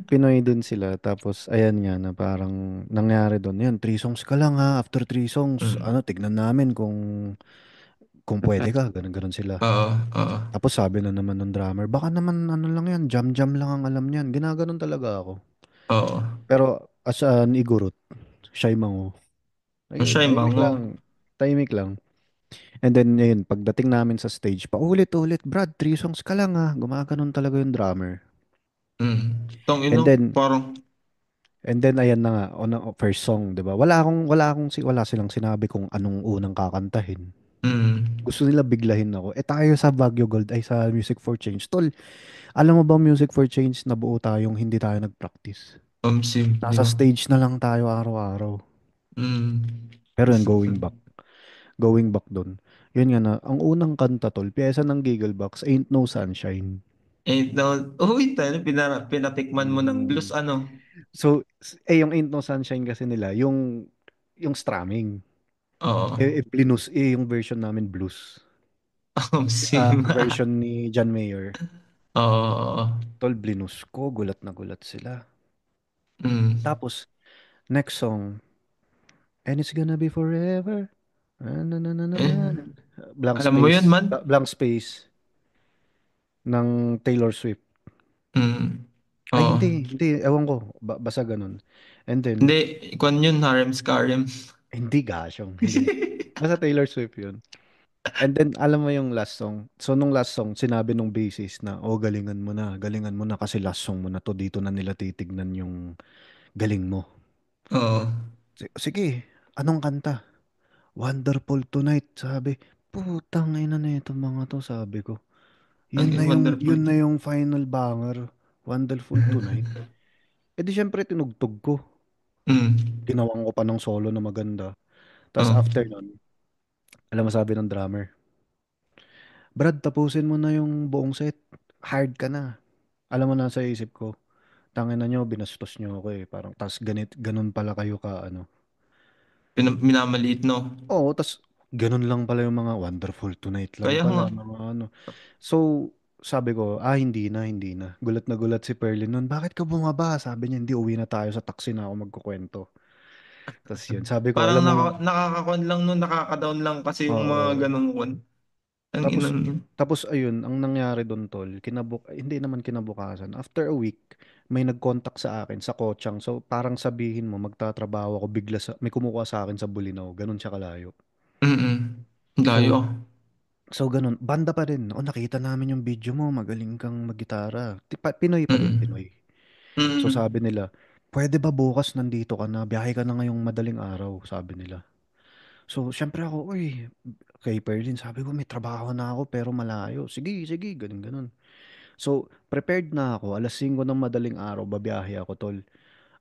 Pinoy din sila. Tapos, ayan nga na parang nangyari doon. Yan, three songs ka lang ha. After three songs, ano, Mm. tignan namin kung pwede ka. Ganun sila. Oo, oo, Tapos sabi na naman ng drummer, baka naman ano lang yan, jam-jam lang ang alam niyan. Ginaganon talaga ako. oo. Pero as an igurot, shy mango. Ang Ayun, siya yung tahimik bango. lang. Tahimik lang. And then, ayun, pagdating namin sa stage, paulit-ulit, Brad, three songs ka lang ha. Gumaganon talaga yung drummer. Mm. Tong ino, And then, parang... ayan na nga, first song, 'di ba? Wala silang sinabi kung anong unang kakantahin. Mm. Gusto nila biglahin ako. Eh tayo sa Baguio Gold ay sa Music for Change. Tol, alam mo ba Music for Change na buo tayong hindi tayo nag-practice? Sim, di Nasa ba? stage na lang tayo araw-araw. Mm. Pero yun, going back doon. Yun nga na, ang unang kanta tol, pyesa ng Gigglebox, Ain't No Sunshine. Ain't no... Uy, tayo, pinatikman mo ng blues, Mm. ano? So, yung Ain't No Sunshine kasi nila, yung strumming. Oo. Yung version namin blues. Sim. Version ni John Mayer. Oo. Tol, blinus ko, gulat na gulat sila. Mm. Tapos, next song, And It's Gonna Be Forever. Na, na, na, na, na, Eh, na. alam mo yun, man? Blank space ng Taylor Swift. Mm. Ay, Oo. hindi, ewan ko, basta ganun. And then, Hindi, ikon yun, harem scarem. hindi gasyong, hindi. Basta Taylor Swift yun. And then, alam mo yung last song. So, nung last song, sinabi nung bassist na, oh, galingan mo na kasi last song mo na to, dito na nila titignan yung galing mo. Oo. Sige, anong kanta? Wonderful Tonight, sabi. Putang ina na itong mga to, sabi ko. Ang wonderful. Yun na yung final banger. Wonderful Tonight. Eh di syempre tinugtog ko. Mm. Ginawan ko pa ng solo na maganda. Tapos Oh. after nun, alam mo sabi ng drummer, Brad, tapusin mo na yung buong set. Hard ka na. Alam mo na sa isip ko, tangin na nyo, binastos nyo ako eh. Parang, tas ganun pala kayo ka, ano. Minamaliit, no? Oo, tas ganun lang pala yung mga wonderful tonight lang Kaya nga. pala, mga ano. So, sabi ko, hindi na. Gulat na gulat si Perlin nun, bakit ka bumaba? Sabi niya, hindi, uwi na tayo sa taxi na ako magkukwento. Tas yun, sabi ko, Parang alam mo, nakakakon lang nun, nakaka-down lang kasi yung mga oo. ganong kon. Ang Tapos, inang yun. ayun, ang nangyari doon tol, hindi naman kinabukasan. After a week, may nag-contact sa akin sa Kochang. So, parang sabihin mo, magtatrabaho ako bigla may kumukuha sa akin sa Bulinaw. Ganun siya kalayo. Mm. Layo. So, ganun. Banda pa rin. O, nakita namin yung video mo. Magaling kang maggitara. Pinoy pa din, Mm. Pinoy. So, Mm. sabi nila, pwede ba bukas nandito ka na? Biyahe ka na ngayong madaling araw, sabi nila. So, syempre ako, uy, kay Perlin, sabi ko, may trabaho na ako pero malayo. Sige, sige, ganun, ganun. So, prepared na ako. Alas 5 ng madaling araw, babiyahe ako, tol.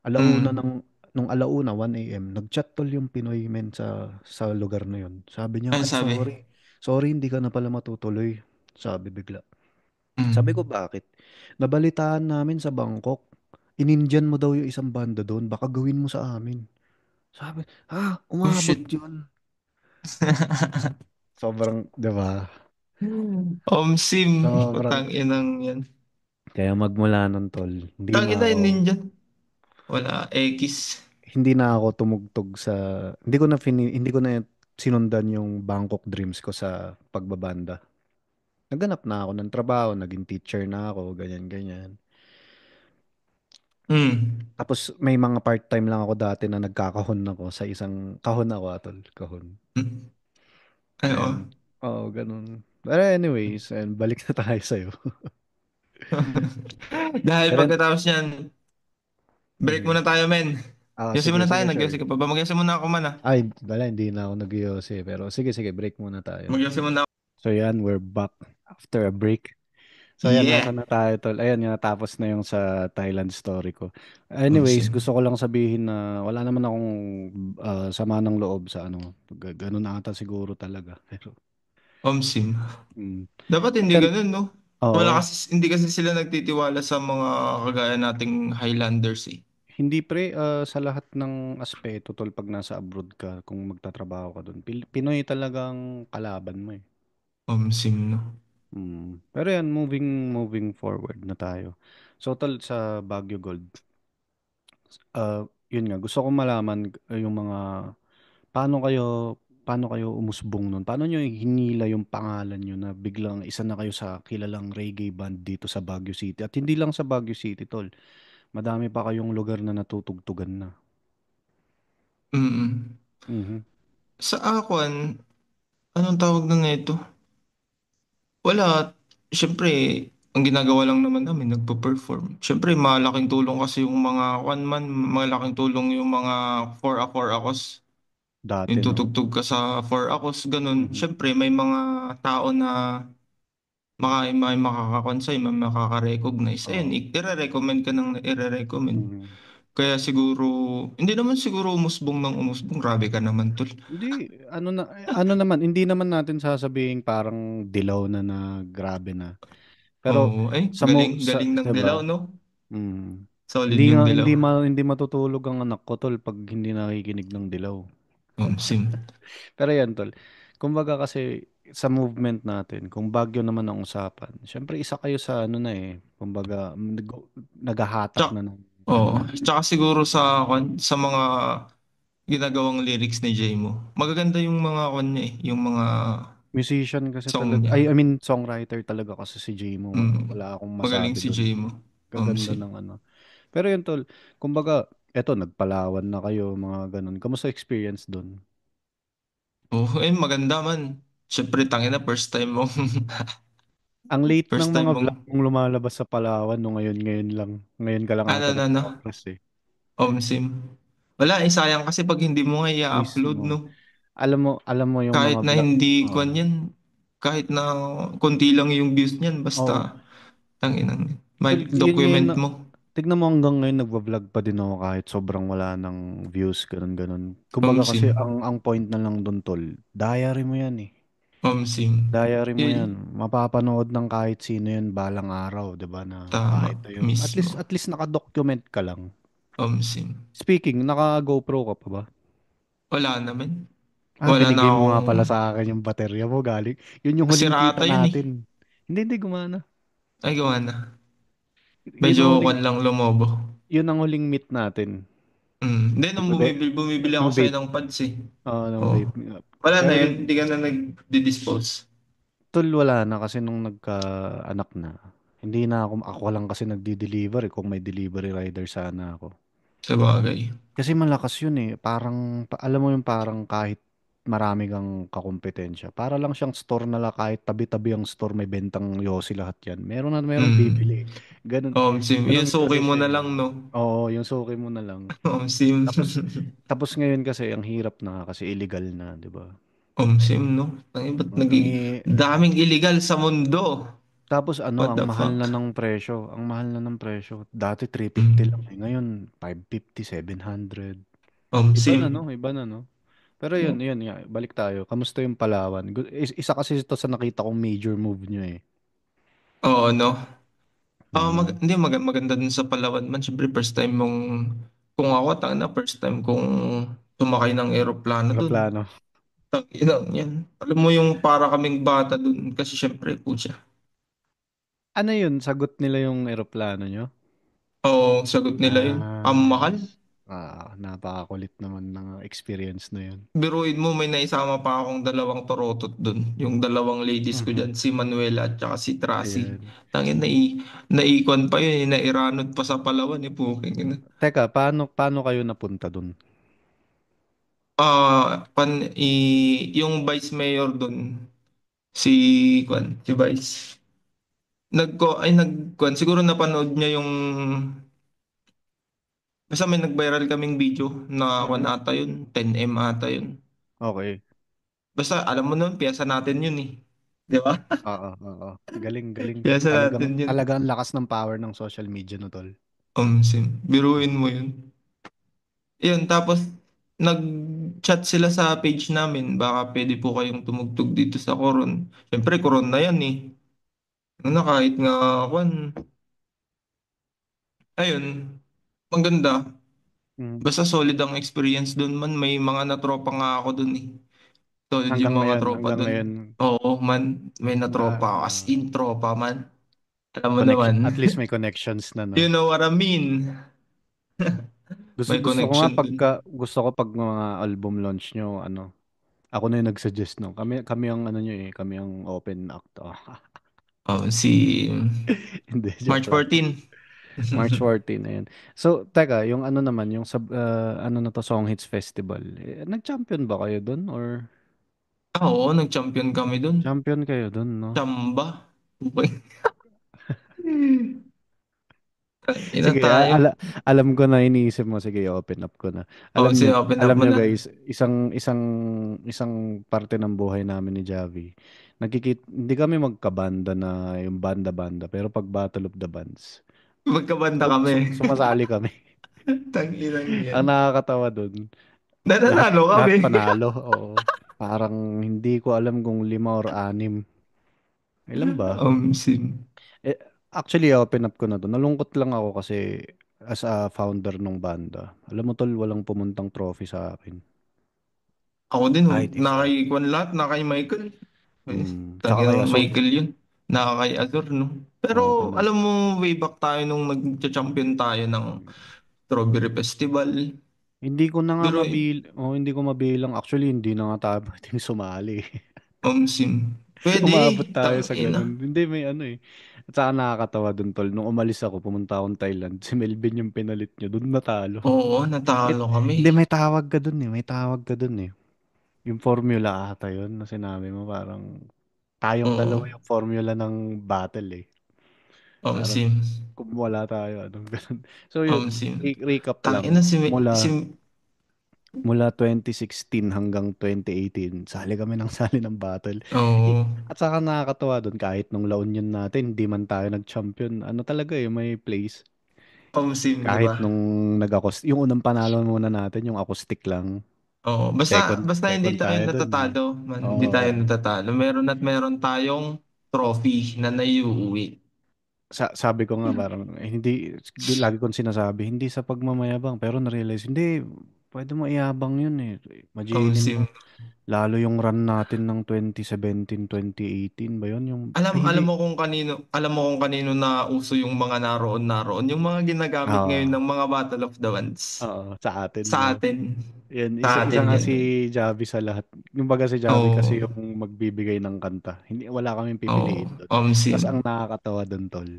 Alauna Mm. nung alauna, 1 a.m., nag-chat tol yung Pinoy men sa lugar na yun. Sabi niya, Ano ay, sabi? sorry. Sorry, hindi ka na pala matutuloy. Sabi bigla. Sabi ko, Mm. bakit? Nabalitaan namin sa Bangkok. Inindian mo daw yung isang banda doon. Baka gawin mo sa amin. Sabi, Oh, umabot shit. yun. Sobrang, di ba? Sim. Sobrang, Utang inang yan. kaya magmula nun, tol, Tang ina yun ninja. Wala, X. hindi na ako tumugtog sa, hindi ko na sinundan yung Bangkok dreams ko sa pagbabanda. Naghanap na ako ng trabaho, naging teacher na ako, ganyan, ganyan. Mm. Tapos may mga part-time lang ako dati na nagkakahon ako sa isang kahon ako, atol, kahon. Mm. Ay, oh. And, oh, ganun. But anyways, and balik na tayo sa'yo. Dahil Pero, pagkatapos niyan, break mm, muna tayo, men. Yosi sige, muna tayo, sige, nagyosi sure. ka pa ba? Magyosi muna ako man, ah. Ay, wala, hindi na ako nag pero sige, sige, break muna tayo. Magyosi muna ako. So yan, we're back after a break. So ayan, nasa Yeah. na tayo tol. Ayan, nga natapos na yung sa Thailand story ko. Anyways, Omsim. gusto ko lang sabihin na wala naman akong sama ng loob sa ano. Ganun ata siguro talaga. Pero, Omsim. mm. Dapat hindi Ayan, ganun, no? oo. Hindi kasi sila nagtitiwala sa mga kagaya nating Highlanders eh. Hindi pre, sa lahat ng aspeto tol pag nasa abroad ka, kung magtatrabaho ka doon, Pinoy talagang kalaban mo eh. Omsim, no? Pero yan, moving forward na tayo. So tol, sa Baguio Gold, yun nga, gusto ko malaman yung mga, paano kayo, paano kayo umusbong nun? Paano nyo hinila yung pangalan nyo na biglang isa na kayo sa kilalang reggae band dito sa Baguio City? At hindi lang sa Baguio City, tol. Madami pa kayong lugar na natutugtugan na. Mm. Mhm. Sa Akwan, anong tawag na nito? Wala. Siyempre, ang ginagawa lang naman namin, nagpo-perform. Siyempre, malaking tulong kasi yung mga one man, malaking tulong yung mga 4 akos. Yung Dati, no? tutugtog ka sa 4 akos, ganun. Mhm. Siyempre, may mga tao na may makakakonsay, may makaka-recognize. Ayun, Oo. i-recommend ka ng i-recommend. Mhm. Kaya siguro, hindi naman siguro umusbong ng umusbong. Grabe ka naman, tol. Hindi, ano naman, hindi naman natin sasabihin parang dilaw na na grabe na. Pero Oo, ay, sa galing ng 'di dilaw, ba? no? Mm. Solid Hindi yung nga dilaw. hindi matutulog ang anak ko tol pag hindi nakikinig ng dilaw. Sim. Pero yan tol. Kumbaga kasi sa movement natin, kung Baguio naman ang usapan, syempre isa kayo sa ano na eh, kumbaga naghahatak Tsaka, na ng oh, tsaka siguro sa mga ginagawang lyrics ni Jay mo. Magaganda yung mga niya eh, yung mga musician kasi song talaga. niya. I mean songwriter talaga kasi si Jmo. Mm, Wala akong magaling masabi si doon. Jay mo. Gaganda Sim. ng ano. Pero yun tol, kumbaga, eto nagpalawan na kayo, mga ganun. Kamusta experience doon? Oh, eh, maganda man. Siyempre, tangina na, first time mo. Ang late ng First time mga mong, vlog mong lumalabas sa Palawan no ngayon lang. Ngayon ka lang ata ano, nagpa-oras eh. Sim. Wala, eh, sayang kasi pag hindi mo nga i-upload, Mismo. no? Alam mo yung mga Kahit na vlog. hindi Oo. kwan yan, kahit na konti lang yung views niyan, Oo. basta, tangina, Tol, may yun ngayon document na, mo. tignan mo hanggang ngayon nagva-vlog pa din ako kahit sobrang wala ng views, ganun ganun. Kumbaga kasi Sim. ang point na lang doon tol, diary mo yan eh. Sim. Diary mo yan. Eh, Mapapanood ng kahit sino yan balang araw, 'di ba? Na tama, ito yung mismo. at least naka-document ka lang. Sim. Speaking, naka GoPro ka pa ba? Wala naman. Wala na Binigay mo akong, nga pala sa akin yung baterya mo galing. Yun yung huling kita sirata yun eh. natin. Hindi gumana. Ay, gawa na. Yun Medyo ang huling kwan lang lumobo. yun ang huling meet natin. Hindi, nung Kumbaga, bumibili ng ako sa'yo vape. ng pads eh. Ng Oh. vape. Wala na Pero yun, hindi ka na nag-dispose tol, wala na kasi nung nagka-anak na. Hindi na ako lang kasi nagdi-deliver eh, kung may delivery rider sana ako. sa bagay. Kasi malakas yun eh. Parang, alam mo yung parang kahit marami kang kakumpetensya. Para lang siyang store na lang kahit tabi-tabi ang store may bentang yosi lahat yan. Merong bibili. Mm. Ganun, Yung ganun suki kasi mo siya na eh. lang, no? Oo, yung suki mo na lang. Sim. Tapos, tapos ngayon kasi ang hirap na kasi illegal na, di ba? Sim, no? Ay, ba't Ang daming illegal sa mundo? tapos ano, What ang the mahal na fuck? ng presyo. Ang mahal na ng presyo. Dati 350 lang Mm. eh. Ngayon, 550, 700. Iba na Sim. no, iba na no. Pero yun nga, balik tayo. Kamusta yung Palawan? Isa kasi ito sa nakita kong major move nyo eh. Oo, no? Mm. Hindi, maganda din sa Palawan man. Siyempre, first time mong, kung ako, first time kong sumakay ng eroplano dun. Aeroplano. Tang yan. Alam mo yung para kaming bata dun. Kasi siyempre, pucha. Ano yun? Sagot nila yung eroplano nyo? Oo, sagot nila yun. Ang Ah, mahal. napakakulit naman ng experience na yun. Biruin mo, may naisama pa akong dalawang torotot dun. Yung dalawang ladies ko Mhm. dyan, si Manuela at saka si Tracy. Ayan. Tangin, naikon pa yun, nairanod pa sa Palawan, puking ina. Teka, paano kayo napunta dun? Yung vice mayor dun, si, si Vice. Siguro napanood niya yung, basta may nag-viral kaming video na Mhm. ata yun, 10M ata yun. Okay. Basta alam mo nun, piyesa natin yun eh. Di ba? Oo, oo. Galing, galing. Kaya sa Talagang, natin yun. talagang lakas ng power ng social media no, tol. Biruin mo yun. Yun, tapos nag-chat sila sa page namin. Baka pwede po kayong tumugtog dito sa Coron. Siyempre, Coron na yan eh. Ano, kahit nga, kwan, ayun, maganda. Mm. Basta solid ang experience doon man. May mga natropa nga ako doon eh. Solid yung mga tropa Hanggang doon. ngayon, Oo man, may na, natropa ako. As in tropa man. Alam mo connection, naman. at least may connections na, You no? know what I mean? May Gusto ko nga connection pagka, dun. gusto ko pag mga album launch nyo, ano, ako na yung nag-suggest, no? Kami ang ano nyo eh, kami ang open act. Oh. Si Hindi, March joke lang. 14. March 14 na yun. So, teka, yung ano naman, yung ano na to, Song Hits Festival, nag-champion ba kayo dun? Or Oo, nag-champion kami dun. champion kayo dun, no? Chamba. Ina Sige, tayo. alam ko na iniisip mo. Sige, open up ko na. Oo, Alam nyo, open up alam mo nyo na. guys, isang parte ng buhay namin ni Javi. Hindi kami magkabanda na yung banda-banda, pero pag Battle of the Bands, Magkabanda kami. sumasali kami. Tanginang yan. Ang nakakatawa dun, lahat, Nananalo lahat kami. panalo, oo. Parang hindi ko alam kung 5 or 6. Ilan ba? Sim. Eh, actually, open up ko na to. Nalungkot lang ako kasi as a founder ng banda. Alam mo tol, walang pumuntang trophy sa akin. Ako din, Kahit isa. nakay lahat, nakay Michael. Tsaka kay Tanginang Asor. Michael yun. Nakakay Azor, no? Pero Oo, wala. alam mo, way back tayo nung nag-champion tayo ng Strawberry Festival. Hindi ko na nga Pero, hindi ko mabilang. Actually, hindi na nga tayo pwedeng sumali. sim. Pwede, Umabot tayo sa tangina. ganun. Hindi, may ano eh. At saka nakakatawa dun, tol. Nung umalis ako, pumunta akong Thailand. Si Melvin yung pinalit niya. Dun natalo. Oo, natalo kami. Hindi, may tawag ka dun eh. May tawag ka dun eh. Yung formula ata yun na sinabi mo. Parang tayong Oo, dalawa yung formula ng battle eh. Parang sim. kung wala tayo, anong ganun. So yun, Sim. recap Tangina lang. si Mula 2016 hanggang 2018, sali kami ng sali ng battle. Oo, At saka nakakatawa doon, kahit nung La Union natin, hindi man tayo nag-champion. Ano talaga eh, may place. sim, di ba? Kahit nung yung unang panalo muna natin, yung acoustic lang. Oo, basta basta hindi Second tayo tayo doon eh. natatalo, man, hindi tayo Oo. natatalo. Meron at meron tayong trophy na naiuwi. Sabi ko nga parang hindi lagi kong sinasabi hindi sa pagmamayabang pero na-realize hindi pwede mo iyabang yun eh. Imaginin Sim. mo lalo yung run natin ng 2017, 2018 ba yun yung Alam ay alam hindi. mo kung kanino, alam mo kung kanino na uso yung mga naroon, yung mga ginagamit ngayon Oo. ng mga Battle of the Bands. Sa atin Sa no. atin. Yan Sa isa atin nga yan. si Javi sa lahat. Yung baga si Javi kasi Oo. yung magbibigay ng kanta. Hindi wala kaming Oo. pipiliin doon. Sim. Tapos ang nakakatawa doon tol.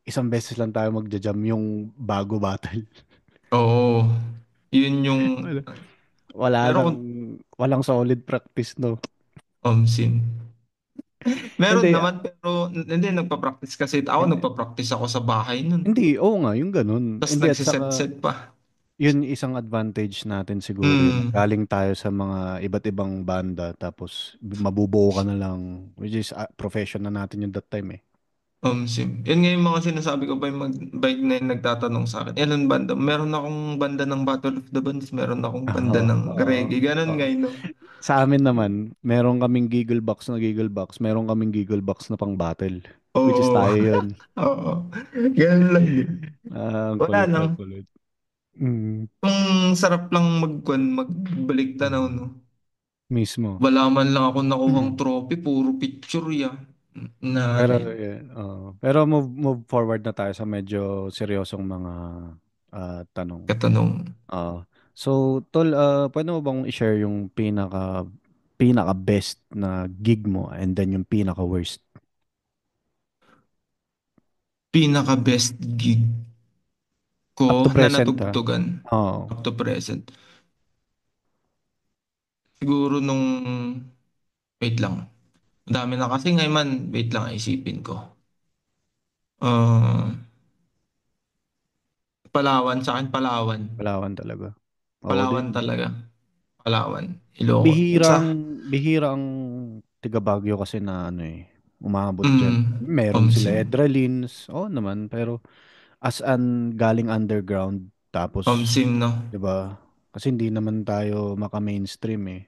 Isang beses lang tayo magja-jam yung bago battle. Oo. Yun yung Wala pero nang kung walang solid practice no. sim. Meron Hindi naman pero hindi nagpa-practice kasi ako hindi, nagpa-practice ako sa bahay nun. hindi oo nga yung ganun. Tapos Hindi at saka nagsiset-set pa. yun isang advantage natin siguro yun. Mm. Galing tayo sa mga iba't ibang banda tapos mabubuo ka na lang which is profession na natin yung that time eh. Sim. Yun nga yung mga sinasabi ko pa yung bike na yung nagtatanong sa akin. Ilan banda? Meron akong banda ng Battle of the Bands, meron akong banda Oo, ng oo, reggae. Ganun oo. nga yun, no? Sa amin naman, meron kaming Giggle Box, meron kaming Giggle Box na pang battle. Which is Oo. tayo yun. Oo. Ganun lang din. Ang Wala kulit lang. na kulit. Mm, Kung sarap lang magbalik tanaw, no? mm, mismo. Wala man lang ako nakuhang trophy, puro picture ya. Pero, Natin. pero move forward na tayo sa medyo seryosong mga tanong. Katanong. So, Tol, pwede mo bang i-share yung pinaka best na gig mo and then yung pinaka worst? Pinaka best gig ko Up to na present, ha? natugtugan Oo. up to present. Siguro nung, wait lang. Ang dami na kasi ngayon man, wait lang, isipin ko. Ah, Palawan, sa akin Palawan. Palawan talaga. Ako Palawan din. talaga. Palawan. Ilocos. Bihirang, bihirang. Tiga Baguio kasi na ano eh, umabot dyan. Mm. Meron sila Omsim. Edralins, oo naman, pero as an galing underground, tapos, Omsim, no? 'di ba? Kasi hindi naman tayo maka-mainstream eh.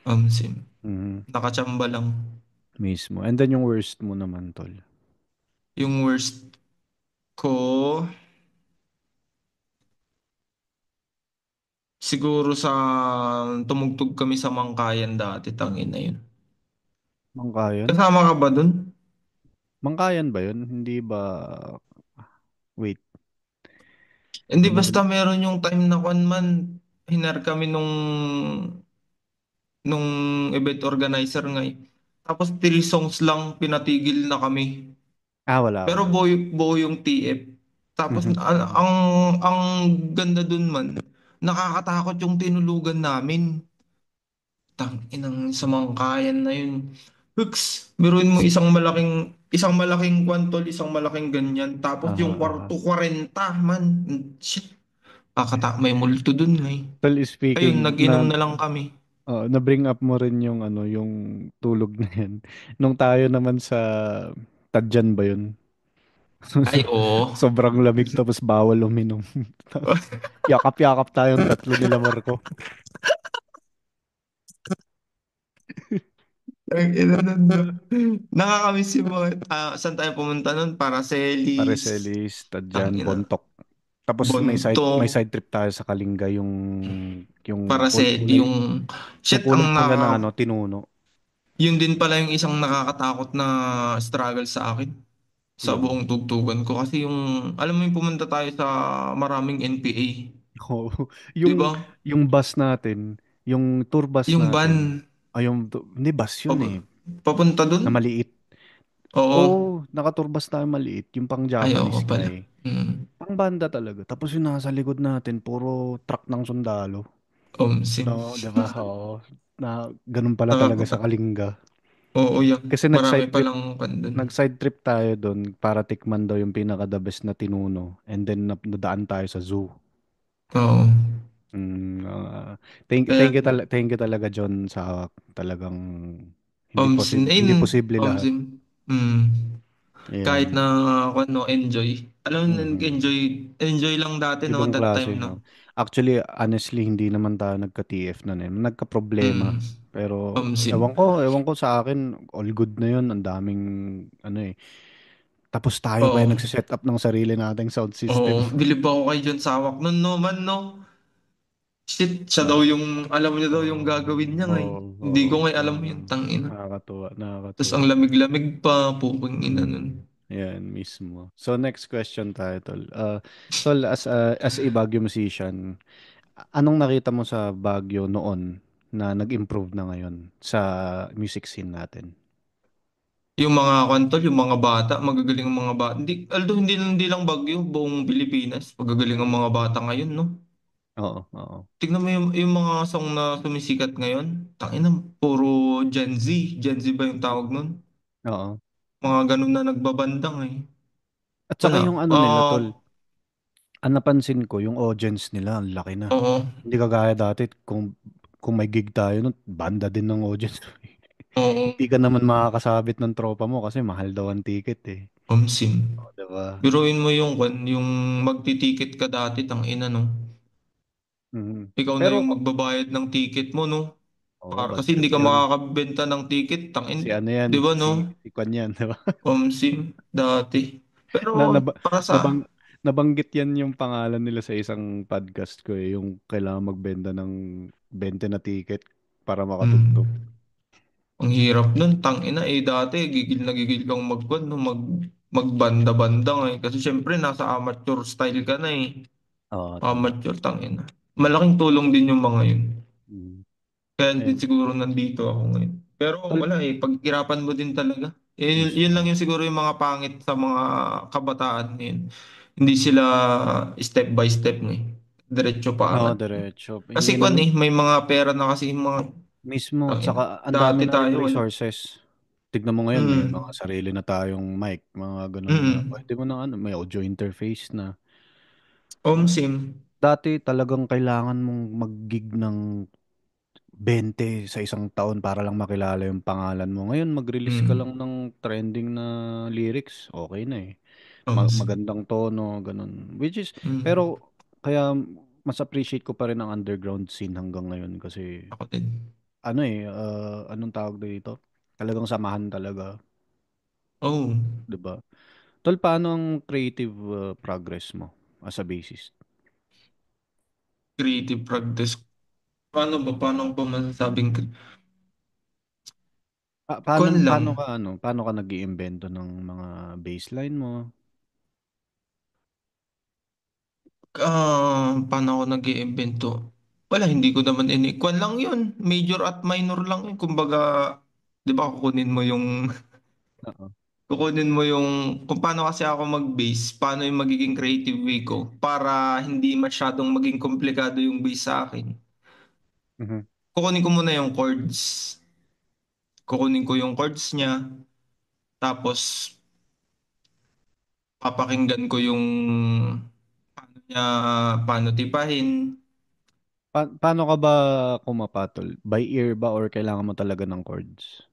Omsim. Mhm, Nakachamba lang. mismo. And then yung worst mo naman, tol. Yung worst ko, siguro sa tumugtog kami sa Mangkayan dati, tangin na yun. Mangkayan? Kasama ka ba dun? Mangkayan ba yun? Hindi ba, wait, Hindi, ano basta yun? meron yung time na kwan man, hinar kami nung event organizer nga eh. Tapos 3 songs lang, pinatigil na kami. Ah, wala, Pero wala. buo yung TF. Tapos Mhm. ang ganda dun man, nakakatakot yung tinulugan namin. Inang samangkayan na yun. Hooks, biruin mo isang malaking kwantol, isang malaking ganyan. Tapos Aha, yung aha. kwarto 40 man. Shit, may multo dun eh. Tol, Ayun, speaking nag-inom na lang kami. na-bring up mo rin yung ano, yung tulog na yan. Nung tayo naman sa Tadjan ba yun? Ay, oo. Sobrang lamig tapos bawal uminom. Tapos yakap-yakap tayong tatlo nila Marco. Ang ina nun, no? Nakakamiss yung mga, saan tayo pumunta nun? Paracelis, Pareselis, Tadjan, tangina, Bontok. Tapos may Bontok, side trip tayo sa Kalinga yung Yung, yung shit, kulay pula na ano, tinuno. yun din pala yung isang nakakatakot na struggle sa akin sa Yung buong tugtugan ko. Kasi alam mo yung pumunta tayo sa maraming NPA, oh, di yung ba? yung bus natin, yung tour bus Yung van, natin. Ay, hindi bus yun eh, papunta dun? na maliit. Oo, Oo, nakaturbas tayo maliit, yung pang ay oo Japanese nga pala. eh. Mm. Pang banda talaga. Tapos yung nasa likod natin, puro truck ng sundalo. Omsim. No, 'di ba? Oo. Na ganun pala talaga sa Nakaka- Kalinga. Oo, yan. Kasi Marami palang pan dun. nag-side trip tayo doon para tikman daw yung pinaka the best na tinuno. And then nadaan tayo sa zoo. Oo. Mm, Kaya, thank you talaga John sa talagang Omsin, ayun, hindi posible lahat. Omsin. Mm. Kahit na Ayan. ano, enjoy. Alam mo, Mhm. enjoy lang dati, no, Ibang that time, klase, no? no? Actually, honestly, hindi naman tayo nagka-TF na eh. Nagka-problema. Mm. Pero Omsim. ewan ko sa akin, all good na yun. Ang daming, ano eh. Tapos tayo pa yung Oo. nagsiset up ng sarili nating sound Oo. system. Bilib ako kay John Sawak nun, no, man, no? Shit, siya daw Na, yung, alam niya daw yung gagawin niya, ngay. Hindi ko oo, ngay alam yung tangina. nakakatuwa, Tapos ang nakakatuwa. lamig-lamig pa, pupang ina nun. Ayan, mismo. So, next question tayo, Tol. Tol, as a Baguio musician, anong nakita mo sa Baguio noon na nag-improve na ngayon sa music scene natin? Yung mga kwantol, yung mga bata, magagaling ang mga bata. Hindi lang Baguio, buong Pilipinas. Magagaling ang mga bata ngayon, no? Oo, oo. Tignan mo yung mga song na sumisikat ngayon. Tangina, puro Gen Z. Gen Z ba yung tawag nun? Oo. Mga ganun na nagbabandang eh. At saka Wala. yung ano nila, Tol, ang napansin ko, yung audience nila, ang laki na. Oo. Hindi kagaya dati, kung may gig tayo, no, banda din ng audience. Oo. Hindi ka naman makakasabit ng tropa mo kasi mahal daw ang ticket eh. Omsim. O, diba? Biruin mo yung magti-ticket ka dati, tangina, no? Mhm. Ikaw na Pero, yung magbabayad ng ticket mo, no? oo, Kasi budget hindi ka yun. makakabenta ng ticket, Si tangin. ano yan, Di ba, no? si Kwan yan, diba? Omsim, dati. Pero, Na, naba, para sa, nabang, nabanggit yan yung pangalan nila sa isang podcast ko eh, yung kailangan magbenta ng 20 na ticket para makatugtog. mm, ang hirap nun, tangina, dati, gigil kang no? Magbanda-banda nga eh. Kasi syempre, nasa amateur style ka na eh. Oo, tama. Amateur, tangina. Malaking tulong din yung mga yun. Mm. Kaya din Ayun. siguro nandito ako ngayon. Pero Tol, wala eh, pag-irapan mo din talaga. Yun lang mismo. yung siguro yung mga pangit sa mga kabataan ngayon. Hindi sila step by step eh. Diretso pa Oo, agad. diretso. Hindi Kasi kwan naman eh, may mga pera na kasi yung mga mismo. tangin. Tsaka ang dami Dati na ring tayo wala. resources. Tignan mo ngayon, may mga Mm. sarili na tayong mic, mga ganun na. Mm. Pwede mo na ano, may audio interface na. Sim. Dati talagang kailangan mong mag-gig ng 20 sa isang taon para lang makilala yung pangalan mo. Ngayon, mag-release ka lang Mm. ng trending na lyrics, okay na eh. Um, Magandang tono, ganun. Which is, mm. pero kaya mas appreciate ko pa rin ang underground scene hanggang ngayon kasi Ako din. ano eh, anong tawag dito? Talagang samahan talaga, Oh, 'di ba? Tol, paano ang creative progress mo as a bassist? creative practice. Paano ba? Paano ko ba masasabing Paano kwan lang? paano ka nag-iimbento ng mga bassline mo? Paano ako nag-iimbento? Wala, hindi ko naman kwan lang yun. Major at minor lang yun. Kumbaga, di ba Oo. kukunin mo yung, kung paano kasi ako mag-bass, paano yung magiging creative way ko para hindi masyadong maging komplikado yung bass sa akin. Mhm. Kukunin ko muna yung chords. Kukunin ko yung chords niya, tapos papakinggan ko yung paano niya, paano tipahin. Paano ka ba kumapatol? By ear ba or kailangan mo talaga ng chords?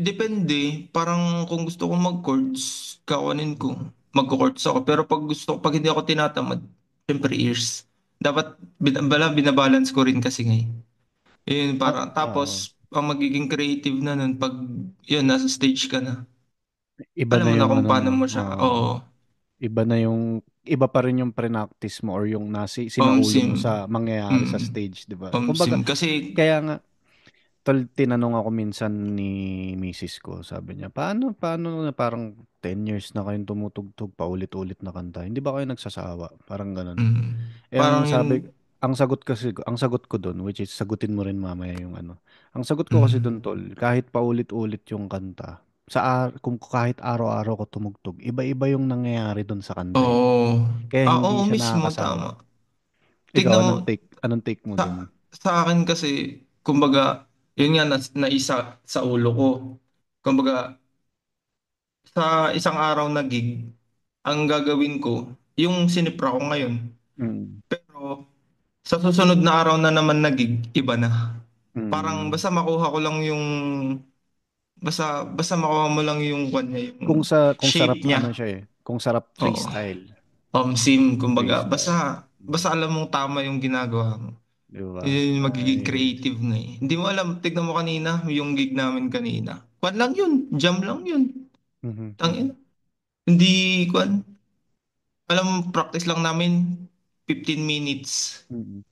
Depende. Parang kung gusto ko mag-chords, kakunin ko. Magko-chords ako. Pero pag hindi ako tinatamad, syempre ears. Dapat, binabalance ko rin kasi ngayon. Yun, parang, Oo. tapos, ang magiging creative na nun, pag, yun, nasa stage ka na. Iba Alam na mo na yung kung ano paano mo. mo siya, oo, Iba pa rin yung pre-practice mo or yung sinaulo sim, mo sa mangyayari sa mm, stage, 'di ba? Kumbaga, sim. Kasi, kaya nga tol, tinanong ako minsan ni misis ko, sabi niya, paano na parang 10 years na kayong tumutugtog paulit-ulit na kanta. Hindi ba kayo nagsasawa? Parang ganun. Eh, parang yun, ang sagot ko doon, which is sagutin mo rin mamaya yung ano. Ang sagot ko kasi doon, tol, mm, kahit paulit-ulit yung kanta, kung kahit araw-araw ko tumugtog, iba-iba yung nangyayari doon sa kanta eh. oo, Kaya hindi oo siya mismo, nakakasawa. tama. Ikaw, Tignan mo, anong take mo sa, doon? sa akin kasi, kumbaga, yun nga naisa sa ulo ko. Kumbaga, sa isang araw na gig, ang gagawin ko, yung sinipra ko ngayon. Mm. Pero sa susunod na araw na naman na gig, iba na. Parang Mm. basta makuha ko lang yung, basta makuha mo lang yung kanya, Kung yung kung sarap shape niya. ano siya eh, kung sarap Oo. freestyle. Kumbaga, Freestyle. basta Mm. alam mong tama yung ginagawa mo. 'Di ba? Yun yung magiging Nice. creative na eh. Hindi mo alam, tignan mo kanina, yung gig namin kanina. Kwan lang yun, jam lang yun. Mhm. Tangin. Hindi, kwan. Alam mo, practice lang namin 15 minutes. Mm.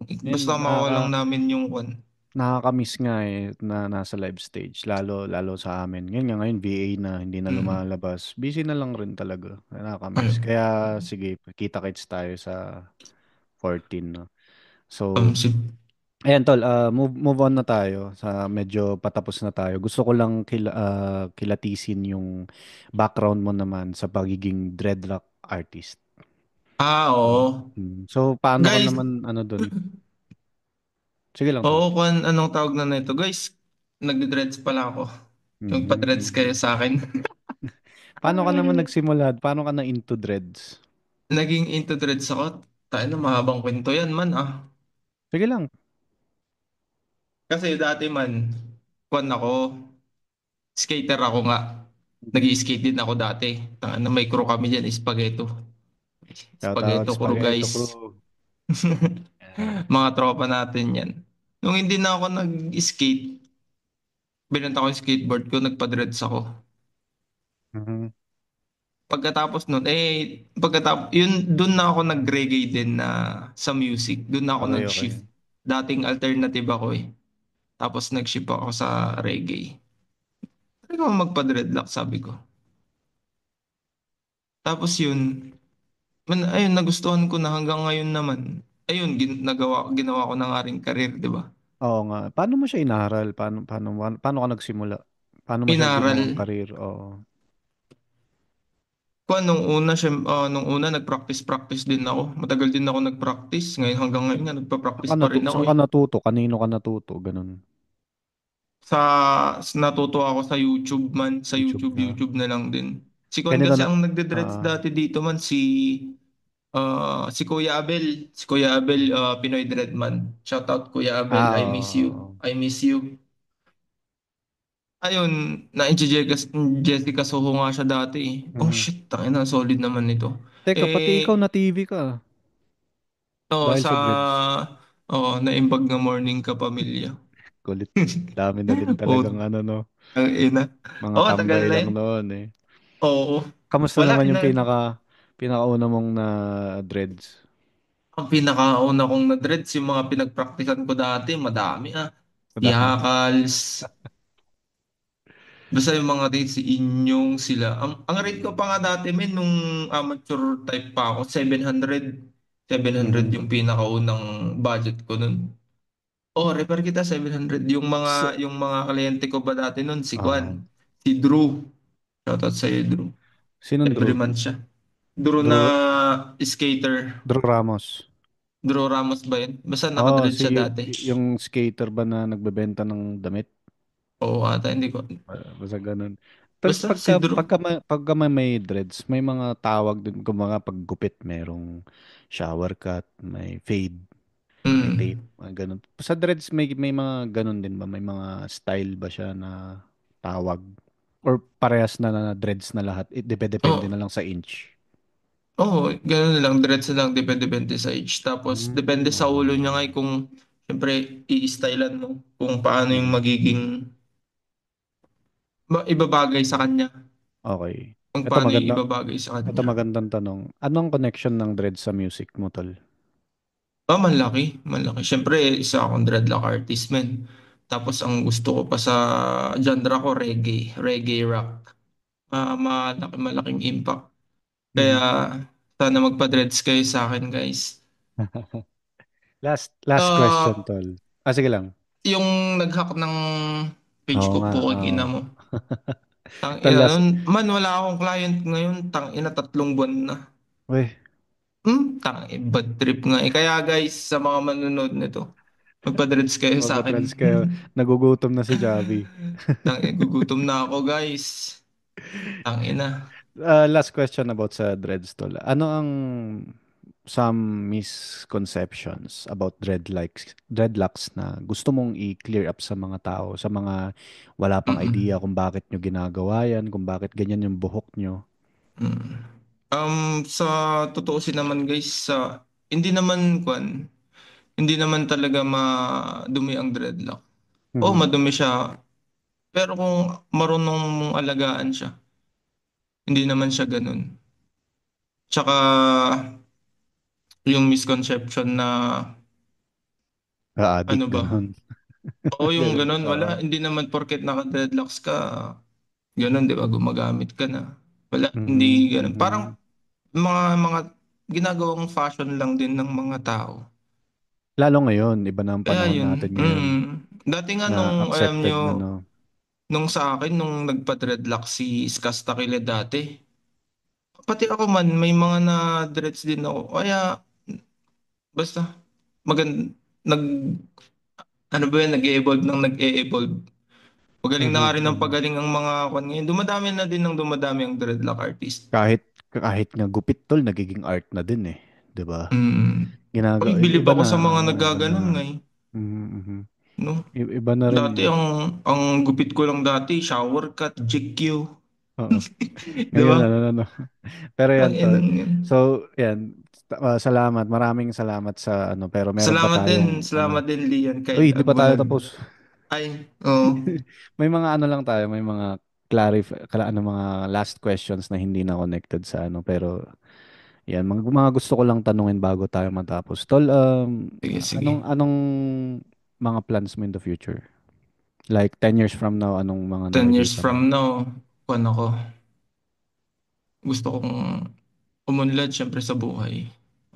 Yun, Basta makuha lang namin yung kwan. nakaka-miss nga eh na nasa live stage lalo sa amin. Ngayon nga ngayon VA na hindi na Mm. lumalabas. Busy na lang rin talaga. Nakaka-miss. Ayun. Kaya sige, kita-kits tayo sa 14 no. So, Si ayan tol, move on na tayo sa medyo patapos na tayo. Gusto ko lang kilatisin yung background mo naman sa pagiging dreadlock artist. So, Oo. paano ka Guys, naman ano dun? Sige lang tol. oo, kwan, anong tawag na nito? Guys, nagde-dreads pala ako. Yung pa-dreads kayo Mm. sa akin. Paano ka naman nagsimula? Paano ka na into dreads? Naging into dreads ako. Tayo na, mahabang kwento yan man ah. Sige lang. Kasi dati man, kwan ako, skater ako nga. Mhm. Nag-i-skate din ako dati. Tanga na may crew kami dyan, Spaghetto. Shoutout Spaghetto crew Spaghetto guys. Crew. Yan. Mga tropa natin yan. Nung hindi na ako nag-skate, binenta ko yung skateboard ko, nagpa-dreads ako. Mhm. Yun, dun na ako nag-reggae din na sa music. Dun na ako Okay, nag-shift. okay. Dating alternative ako eh. Tapos nag-shift ako sa reggae. Try ko magpa-dreadlock, sabi ko. Tapos yun, ayun, nagustuhan ko na hanggang ngayon naman. Ayun, ginawa ko na nga rin career, di ba? Oo nga. Paano mo siya inaral? Paano ka nagsimula? Paano mo siya Inaral. ginawang career? Oo. Nung una nag-practice din ako. Matagal din ako nag-practice. Ngayon hanggang ngayon nga nagpa-practice pa rin ako Saan eh. ka natuto? Kanino ka natuto? Ganun. Sa Natuto ako sa YouTube man, YouTube na. YouTube na lang din. Si Kwan Ganito kasi na. ang nagde-dreads ah dati dito man, si Si Kuya Abel, Pinoy Dreadman. Shoutout Kuya Abel, I miss you. Oo. I miss you. Ayun, Jessica Soho nga siya dati eh. Oh Mhm. shit, tangina, solid naman nito. Teka, pati ikaw Eh, na TV ka oo, dahil sa dreads. naimbag na morning ka pamilya. Kulit. Dami na din Oo, talagang ano no, ang ina. mga Oo, tagal tambay na lang yun. noon eh. Oo. Kamusta Wala, naman yung pinakauna mong na dreads? ang pinakauna kong na-dreads, yung mga pinagpraktisan ko dati, madami ah. Si Madami. Hakals, basta yung mga rin si Inyong sila. Ang rate ko pa nga dati, men, nung amateur type pa ako, 700. 700 Mhm. yung pinakaunang budget ko nun. Oh, repair kita 700. Sa, Yung mga kliyente ko ba dati nun, si ah, Kwan, si Drew. Shoutout sa'yo, Drew. sinong Every Drew? month siya. Drew na Drew, skater. Drew Ramos. Drew Ramos ba yun? Basta Oh, nakadread si siya dati. yung skater ba na nagbebenta ng damit? Oo ata, hindi ko. Basta ganun. Tol, Basta si Drew. pagka may dreads, may mga tawag din, kung mga paggupit, merong shower cut, may fade, may tape, Mm. mga ganun. Sa dreads, may mga ganun din ba? May mga style ba siya na tawag? Or parehas na dreads na lahat? Depende Oh, na lang sa inch. ganun na lang. Diretso lang. Depende sa age. Tapos, depende sa ulo niya nga kung, siyempre, i-stylean mo. Kung paano yung Mm. magiging, ibabagay sa kanya. Okay. Kung Ito paano yung maganda. ibabagay sa Ito kanya. magandang tanong. Anong connection ng dreads sa music mo, tol? Malaki. Malaki. Siyempre, isa akong dreadlock artist, man. Tapos, ang gusto ko pa sa genre ko, reggae. Reggae rock. Malaking impact. Kaya, Mhm. sana magpa-dreads kayo sa akin, guys. Last question, Ah, tol. Sige lang. yung nag-hack ng page Oo ko nga. po, ina mo. Tang Tol, ina nun, man wala akong client ngayon, tang ina 3 buwan na. uy, Bad trip nga eh. Kaya guys, sa mga manonood nito, magpa-dreads kayo sa akin. magpa-threads kayo. Nagugutom na si Javi. Gugutom na ako guys. Tang ina. Last question about sa dreads, tol. Ano ang some misconceptions about dreadlocks na gusto mong i-clear up sa mga tao, sa mga wala pang idea Mm-mm. kung bakit nyo ginagawa yan, kung bakit ganyan yung buhok nyo? Mm. Sa tutuusin naman guys, hindi naman hindi naman talaga madumi ang dreadlock. Oh, Mhm. madumi siya. Pero kung marunong mong alagaan siya, hindi naman siya ganun. Tsaka yung misconception na ano Ka-addict, ba? ganun. Oo, yung Ganun. ganun, wala. Hindi naman porket naka-dreadlocks ka, ganun, di ba? Gumagamit ka na. Wala, Mhm. hindi ganun. Parang Mhm. mga ginagawang fashion lang din ng mga tao. Lalo ngayon, iba na ang Kaya panahon yun, natin ngayon dati nga na nung, alam accepted nyo, na, no? nung sa akin, nung nagpa-dreadlock si Skas Takile dati, pati ako man, may mga na-dreads din ako. Kaya, basta, nag, ano ba yun, nag-e-evolve nang nag-e-evolve. Pagaling na Mhm. nga rin ng Mhm. pagaling ang mga kwan ngayon. Dumadami na din ng dumadami ang dreadlock artist. Kahit nga gupit, tol, nagiging art na din eh. 'Di ba? Ay, bilib Iba ako na, sa mga iba na. nagaganon ngayon. Mhm. Mhm. No? Iba na rin Dati eh. ang gupit ko lang dati, shower cut, GQ. Oo. Di Ngayon, ba? ano. Pero Ang yan, tol. inang yan. So, yan. Salamat. Maraming salamat sa ano. Pero meron pa tayong Salamat ano. din Lian kahit Uy, hindi pa tayo abunan. tapos. Ay, oo. May mga ano lang tayo. May mga mga last questions na hindi na connected sa ano. Pero, yan. Mga gusto ko lang tanungin bago tayo matapos. Tol, Sige, sige. anong mga plans mo in the future? Like 10 years from now, anong mga 10 years nakikita mo? from now, kung ako, gusto kong umunlad syempre sa buhay.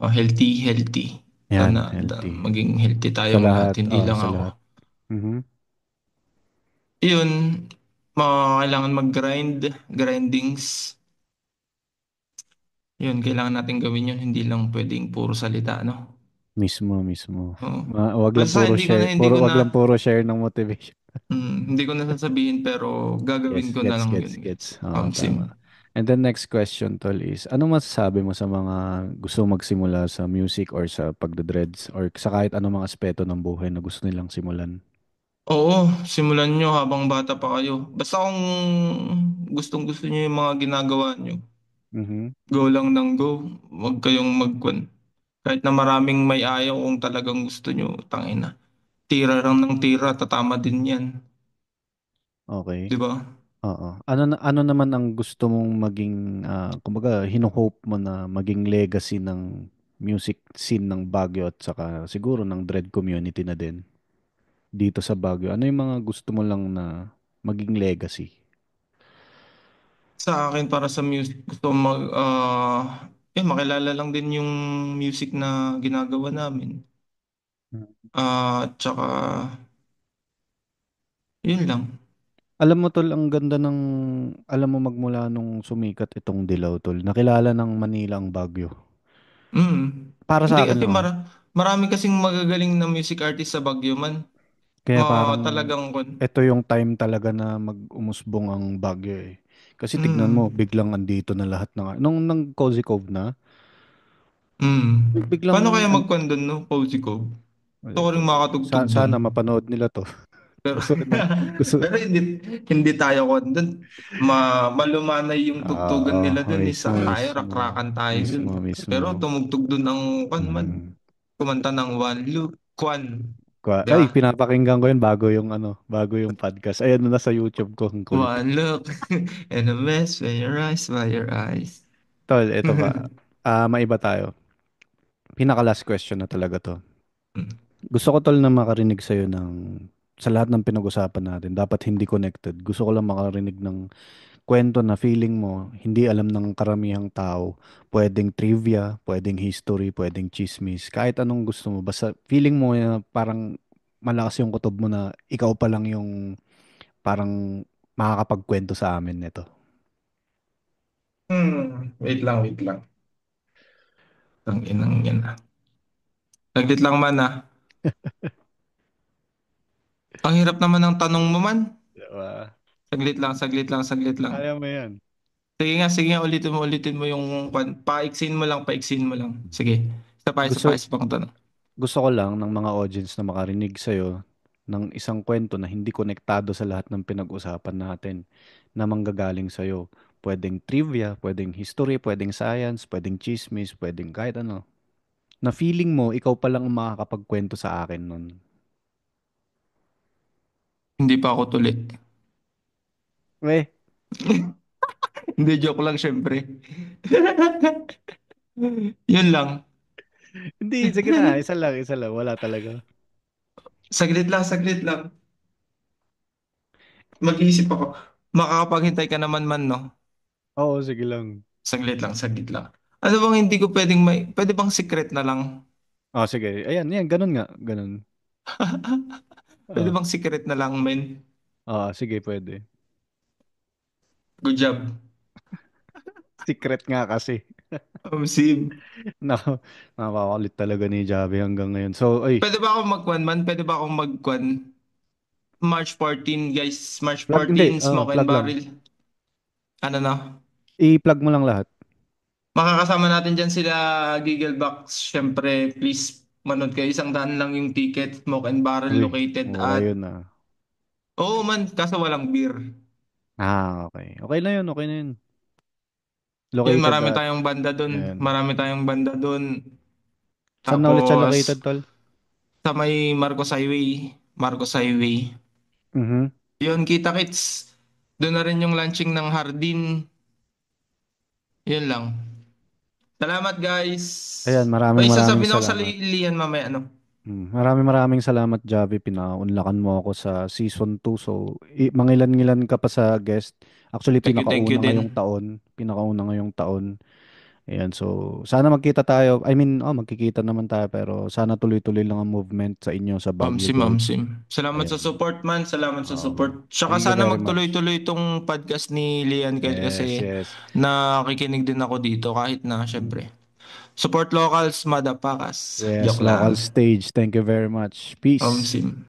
Healthy, healthy. Yan, Sana healthy. maging healthy Sa tayong lahat, lahat, hindi lang sa ako. lahat. Mhm. Yun, kailangan mag-grind, grindings. Yun, kailangan natin gawin yun. Hindi lang pwedeng puro salita, no? Mismo, mismo. Oo. Wag lang Basta wag lang puro share ng motivation. hindi ko na sasabihin pero gagawin Yes, ko na gets, lang gets, yun. gets. Oo, Sim. tama. And then next question, tol, is ano masasabi mo sa mga gusto magsimula sa music or sa pagdodreads or sa kahit anong mga aspeto ng buhay na gusto nilang simulan? Oo, simulan nyo habang bata pa kayo. Basta kung gustong gusto nyo yung mga ginagawa nyo, Mhm. go lang ng go. Huwag kayong magkwan. Kahit na maraming may ayaw kung talagang gusto nyo, tangina. Tira lang ng tira, tatama din yan. Okay. Di ba? Oo. Ano naman ang gusto mong maging kumbaga hino-hope mo na maging legacy ng music scene ng Baguio at saka siguro ng Dread community na din dito sa Baguio? Ano yung mga gusto mo lang na maging legacy? Sa akin, para sa music, gusto ko makilala lang din yung music na ginagawa namin. Tsaka, yun lang. Alam mo tol, ang ganda ng alam mo magmula nung sumikat itong Dilaw tol. Nakilala ng Manila ang Baguio. Mm. Para Hindi sa akin kasi no. marami kasing magagaling na music artist sa Baguio man. Kaya parang Talagang kon. ito yung time talaga na mag-umusbong ang Baguio eh. Kasi tignan mo, Mm. biglang andito na lahat ng nung nang Cozy Cove na, Mm. biglang Paano kaya magkwan doon, no? Cozy Cove. Gusto ko rin makatugtog doon. sana mapanood nila to. Pero, Gusto ko na gusto pero hindi tayo kon doon. Malumanay yung tugtugan nila doon. mismo Isa tayo, mismo rakrakan tayo doon. mismo Pero mismo. tumugtog doon ang kwan man. Mm. Kumanta ng One Look, Kwan. Di Ay, ba? pinapakinggan ko yun bago yung podcast. Ayan na sa YouTube ko, ang kulit. One look and a mess by your eyes, by your eyes. Tol, ito pa. Maiba tayo. Pinaka last question na talaga to. Gusto ko tol na makarinig sa'yo sa lahat ng pinag-usapan natin. Dapat hindi connected. Gusto ko lang makarinig ng kwento na feeling mo, hindi alam ng karamihang tao. Pwedeng trivia, pwedeng history, pwedeng chismis. Kahit anong gusto mo. Basta feeling mo na parang malakas yung kutob mo na ikaw pa lang yung parang makakapagkwento sa amin nito. Wait lang, wait lang. Ang inang yan ah. Saglit lang man ah. Ang hirap naman ng tanong mo man. Diba? Saglit lang, saglit lang, saglit lang. Kaya mo yan. Sige nga, ulitin mo yung paiksin mo lang. Sige. Gusto, Isa pa kang tanong. gusto ko lang ng mga audience na makarinig sa'yo ng isang kwento na hindi konektado sa lahat ng pinag-usapan natin na manggagaling sa'yo. Pwedeng trivia, pwedeng history, pwedeng science, pwedeng chismis, pwedeng kahit ano. Na feeling mo, ikaw pa lang ang makakapagkwento sa akin nun. Hindi pa ako tulit. Eh, Hindi, joke lang syempre. Yun lang. hindi, sige na, isa lang, wala talaga. Saglit lang, saglit lang. Mag-iisip ako. Makakapaghintay ka naman man, no? Oo, sige lang. Saglit lang, saglit lang. Ano bang hindi ko pwede bang secret na lang? Oh, sige. Ayan, yan, ganun nga, ganun. Pwede Oh, bang secret na lang, men? sige, pwede. Good job. Secret nga kasi. Sim. Nak Nakakakulit talaga ni Javi hanggang ngayon. So, ay, Pwede ba akong magkwan man? Pwede ba akong magkwan? March 14, guys. March hindi, 14, Smoke and plug lang. Barrel. Ano na? I-plug mo lang lahat. Makakasama natin dyan sila Gigglebox. Siyempre, please manood kayo. 100 lang yung ticket. Smoke and Barrel Uy, located mura at... yun Oo man, kaso walang beer. Okay. Okay na yun, okay na yun. Yun, Located marami at, tayong banda dun. ayan. Marami tayong banda dun. Saan na ulit siya Tapos, located, tol? sa may Marcos Highway. Marcos Highway. Mhm. Yun, kita-kits. Doon na rin yung launching ng Hardin. Yun lang. Salamat, guys. Ayan, May maraming sasabihin ako sa salamat. Lian mamaya, ano? Maraming salamat, Javi. Pinaunlakan mo ako sa season 2. So, mangilan-ngilan ka pa sa guest. Actually, Thank you din. Pinakauna ngayong taon. Ayan, so sana magkita tayo. I mean, magkikita naman tayo pero sana tuloy-tuloy lang ang movement sa inyo sa Baguio Mamsim, Gold. mamsim. Salamat sa Ayan. support, man. Salamat sa support. Tsaka Thank you sana very much. magtuloy-tuloy itong podcast ni Lian Kyle kasi Yes, yes. nakikinig din ako dito kahit na, Mm. syempre. Support locals, madapakas. Yes, Joke local lang. stage. Thank you very much. Peace. Mamsim.